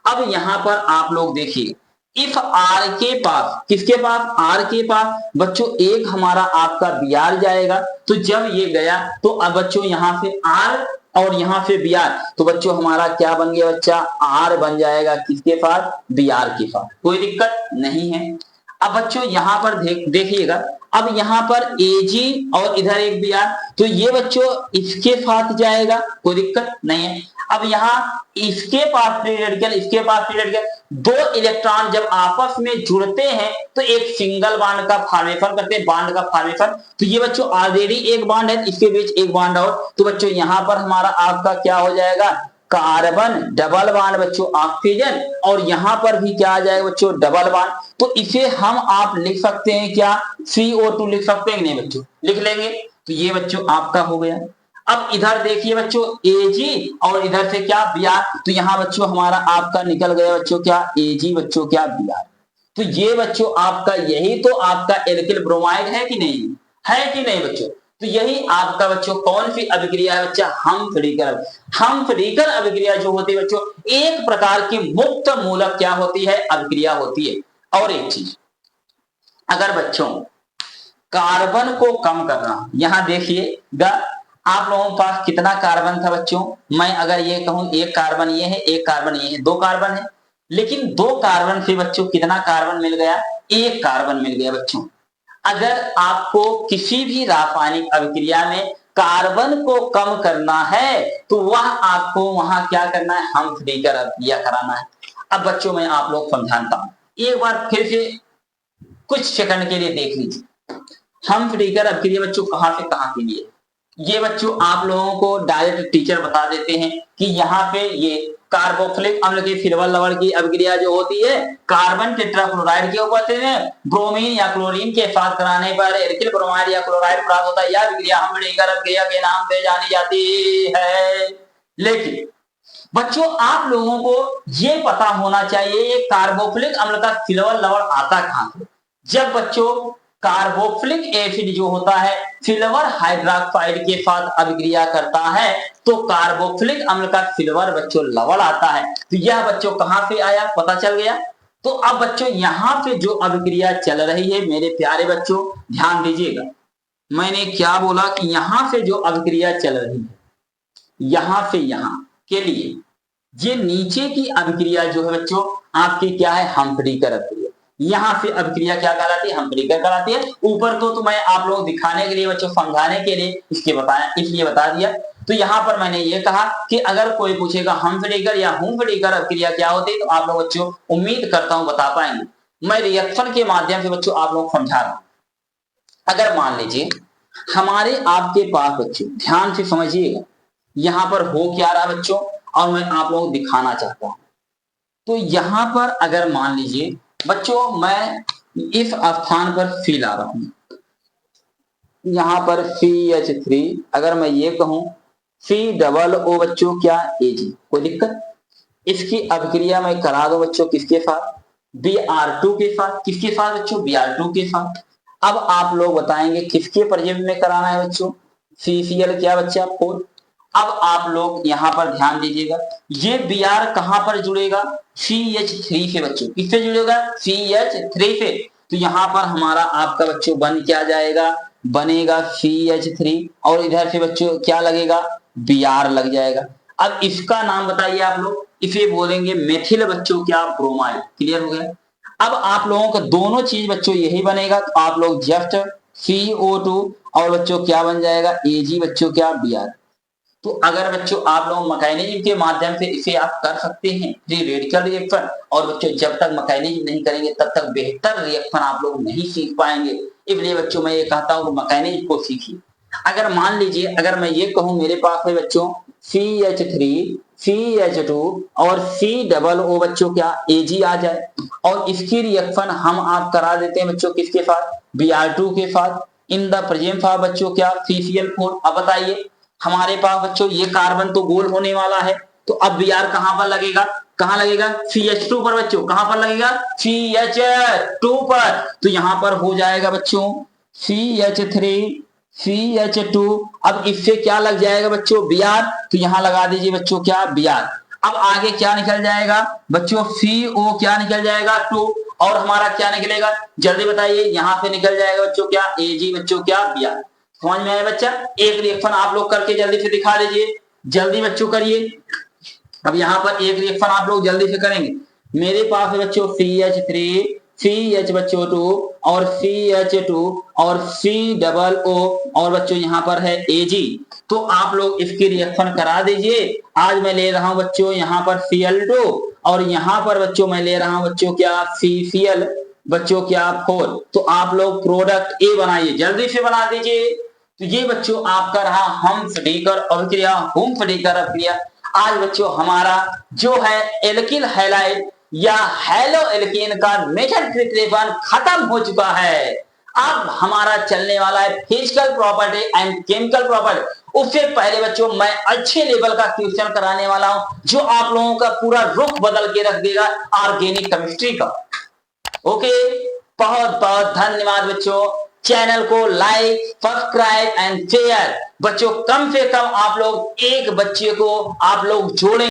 अब यहाँ पर आप लोग देखिए, इफ R के पास, किसके पास, R के पास बच्चों एक हमारा आपका Br जाएगा, तो जब ये गया तो अब बच्चों यहाँ से R और यहाँ से Br, तो बच्चों हमारा क्या बन गया बच्चा, R बन जाएगा किसके पास, Br के पास, कोई दिक्कत नहीं है। अब बच्चों यहाँ पर देखिएगा, अब यहाँ पर Ag और इधर एक Br, तो ये बच्चों इसके साथ जाएगा, कोई दिक्कत नहीं है। अब यहाँ इसके पास फ्री रेडिकल, इसके पास फ्री रेडिकल, दो इलेक्ट्रॉन जब आपस में जुड़ते हैं तो एक सिंगल बॉन्ड का फॉर्मेशन करते हैं, बॉन्ड का फॉर्मेशन। तो ये बच्चों ऑलरेडी एक बॉन्ड है, इसके बीच एक बॉन्ड और, तो बच्चों यहाँ पर हमारा आपका क्या हो जाएगा, कार्बन डबल बॉन्ड बच्चों ऑक्सीजन, और यहां पर भी क्या आ जाएगा बच्चों, डबल बॉन्ड। तो इसे हम आप लिख सकते हैं क्या, CO2 लिख सकते हैं नहीं बच्चों, लिख लेंगे। तो ये बच्चों आपका हो गया। अब इधर देखिए बच्चों Ag और इधर से क्या Br, तो यहाँ बच्चों हमारा आपका निकल गया बच्चों क्या Ag बच्चों क्या Br। तो ये बच्चों आपका यही तो आपका एल्किल ब्रोमाइड है कि नहीं, है कि नहीं बच्चों। तो यही आपका बच्चों कौन सी अभिक्रिया है बच्चा, हमफ्रीकर अभिक्रिया जो होती है बच्चों, एक प्रकार की मुक्त मूलक क्या होती है, अभिक्रिया होती है। और एक चीज, अगर बच्चों कार्बन को कम करना, यहां देखिए आप लोगों के पास कितना कार्बन था बच्चों, मैं अगर ये कहूं एक कार्बन ये है, एक कार्बन ये है, दो कार्बन है, लेकिन दो कार्बन से बच्चों कितना कार्बन मिल गया, एक कार्बन मिल गया बच्चों। अगर आपको किसी भी रासायनिक अभिक्रिया में कार्बन को कम करना है तो वह आपको वहां क्या करना है, हमफ्रीकर अभिक्रिया कराना है। अब बच्चों मैं आप लोग समझाता हूं, एक बार फिर से कुछ सेकंड के लिए देख लीजिए। हमफ्रीकर अभिक्रिया बच्चों कहां से कहां के लिए, ये बच्चों आप लोगों को डायरेक्ट टीचर बता देते हैं कि यहाँ पे ये कार्बोक्सिलिक अम्ल की सिल्वर लवण की अभिक्रिया जो होती है कार्बन टेट्राक्लोराइड के ऊपर से ब्रोमीन या क्लोरीन के साथ कराने पर एल्किल ब्रोमाइड या क्लोराइड प्राप्त होता है। यह अभिक्रिया हमफ्रीकर अभिक्रिया के नाम से जानी जाती है। लेकिन बच्चों आप लोगों को ये पता होना चाहिए ये कार्बोक्सिलिक अम्ल का सिल्वर लवण आता कहां से। जब बच्चों कार्बोक्सिलिक एसिड जो होता है सिल्वर हाइड्रोक्साइड के साथ अभिक्रिया करता है तो कार्बोक्सिलिक अम्ल का सिल्वर बच्चों लवण आता है। तो यह बच्चों कहां से आया, पता चल गया। तो अब बच्चों यहां पे जो अभिक्रिया चल रही है मेरे प्यारे बच्चों ध्यान दीजिएगा, मैंने क्या बोला कि यहां से जो अभिक्रिया चल रही है यहां से यहां के लिए ये नीचे की अभिक्रिया जो है बच्चों आपकी क्या है, हमफ्रीकर अभिक्रिया। यहां से अभिक्रिया क्या कहलाती है, हमफ्रीकर कहलाती है। ऊपर तो मैं आप लोग दिखाने के लिए बच्चों समझाने के लिए इसके बताया, इसलिए बता दिया। तो यहां पर मैंने ये कहा कि अगर कोई पूछेगा हमफ्रीकर या हुमफ्रीकर अभिक्रिया क्या होती है तो आप लोग बच्चों उम्मीद करता हूं बता पाएंगे। मैं रिएक्शन के माध्यम से बच्चों आप लोग समझा रहा हूं। अगर मान लीजिए हमारे आपके पास बच्चों ध्यान से समझिएगा यहां पर हो क्या रहा बच्चों और मैं आप लोग दिखाना चाहता हूं। तो यहां पर अगर मान लीजिए बच्चों मैं इस स्थान पर सी ला रहा हूं, यहां पर CH3 अगर मैं ये कहूं COO बच्चों क्या Ag, कोई दिक्कत। इसकी अभिक्रिया मैं करा दो बच्चों किसके साथ, Br2 के साथ। किसके साथ बच्चों, Br2 के साथ। अब आप लोग बताएंगे किसके प्रेजेंट में कराना है बच्चों, CCl क्या बच्चा 4। अब आप लोग यहां पर ध्यान दीजिएगा ये Br कहां पर जुड़ेगा, CH3 से बच्चों। किससे जुड़ेगा, CH3 से। तो यहां पर हमारा आपका बच्चों बन क्या जाएगा, बनेगा CH3 और इधर से बच्चों क्या लगेगा, Br लग जाएगा। अब इसका नाम बताइए आप लोग, इसे बोलेंगे मेथिल बच्चों क्या ब्रोमाइड। क्लियर हो गया। अब आप लोगों का दोनों चीज बच्चों यही बनेगा तो आप लोग जस्ट CO2 और बच्चों क्या बन जाएगा Ag बच्चों क्या Br। तो अगर बच्चों आप लोग मैकेनिज्म के माध्यम से इसे आप कर सकते हैं फ्री रेडिकल रिएक्शन, और बच्चों जब तक मैकेनिज्म नहीं करेंगे तब तक बेहतर रिएक्शन आप लोग नहीं सीख पाएंगे। इसलिए बच्चों मैं ये कहता हूँ मैकेनिज्म को सीखिए। अगर मान लीजिए अगर मैं ये कहूँ मेरे पास है बच्चों CH3 CH2 और COO बच्चों क्या Ag आ जाए, और इसकी रिएक्शन हम आप करा देते हैं बच्चों किसके साथ, Br2 के साथ इन द प्रेजेंस ऑफ बच्चों क्या CCl4। अब बताइए हमारे पास बच्चों ये कार्बन तो गोल होने वाला है, तो अब Br कहां पर लगेगा, कहां लगेगा CH2 पर बच्चों, कहां पर लगेगा CH2 पर। तो यहां पर हो जाएगा बच्चों CH3 CH2, अब इससे क्या लग जाएगा बच्चों Br, तो यहां लगा दीजिए बच्चों क्या Br। अब आगे क्या निकल जाएगा बच्चों CO क्या निकल जाएगा 2, और हमारा क्या निकलेगा जल्दी बताइए, यहां से निकल जाएगा बच्चों क्या Ag बच्चों क्या Br। समझ में आया बच्चा, एक रिएक्शन आप लोग करके जल्दी से दिखा दीजिए, जल्दी बच्चों करिए। अब यहाँ पर एक रिएक्शन आप लोग जल्दी से करेंगे, मेरे पास है बच्चों CH3 CH बच्चों 2 और CH2 और COO और बच्चों यहाँ पर है Ag। तो आप लोग इसकी रिएक्शन करा दीजिए। आज मैं ले रहा हूं बच्चों यहाँ पर Cl2 और यहाँ पर बच्चों मैं ले रहा हूं बच्चों क्या CCl बच्चों क्या 4। तो आप लोग प्रोडक्ट ए बनाइए, जल्दी से बना दीजिए। तो ये बच्चों आपका रहा हम्फ्रीकर अभिक्रिया, हुम्फ्रीकर अभिक्रिया। आज बच्चों हमारा जो है एल्किल हैलाइड या हेलो एल्केन का मेथड प्रिपरेशन खत्म हो चुका है। अब हमारा चलने वाला है physical property and chemical property. उससे पहले बच्चों मैं अच्छे लेवल का क्वेश्चन कराने वाला हूं जो आप लोगों का पूरा रुख बदल के रख देगा ऑर्गेनिक केमिस्ट्री का। ओके, बहुत बहुत धन्यवाद बच्चों। चैनल को लाइक सब्सक्राइब एंड शेयर। बच्चों कम से कम आप लोग एक बच्चे को आप लोग जोड़ें।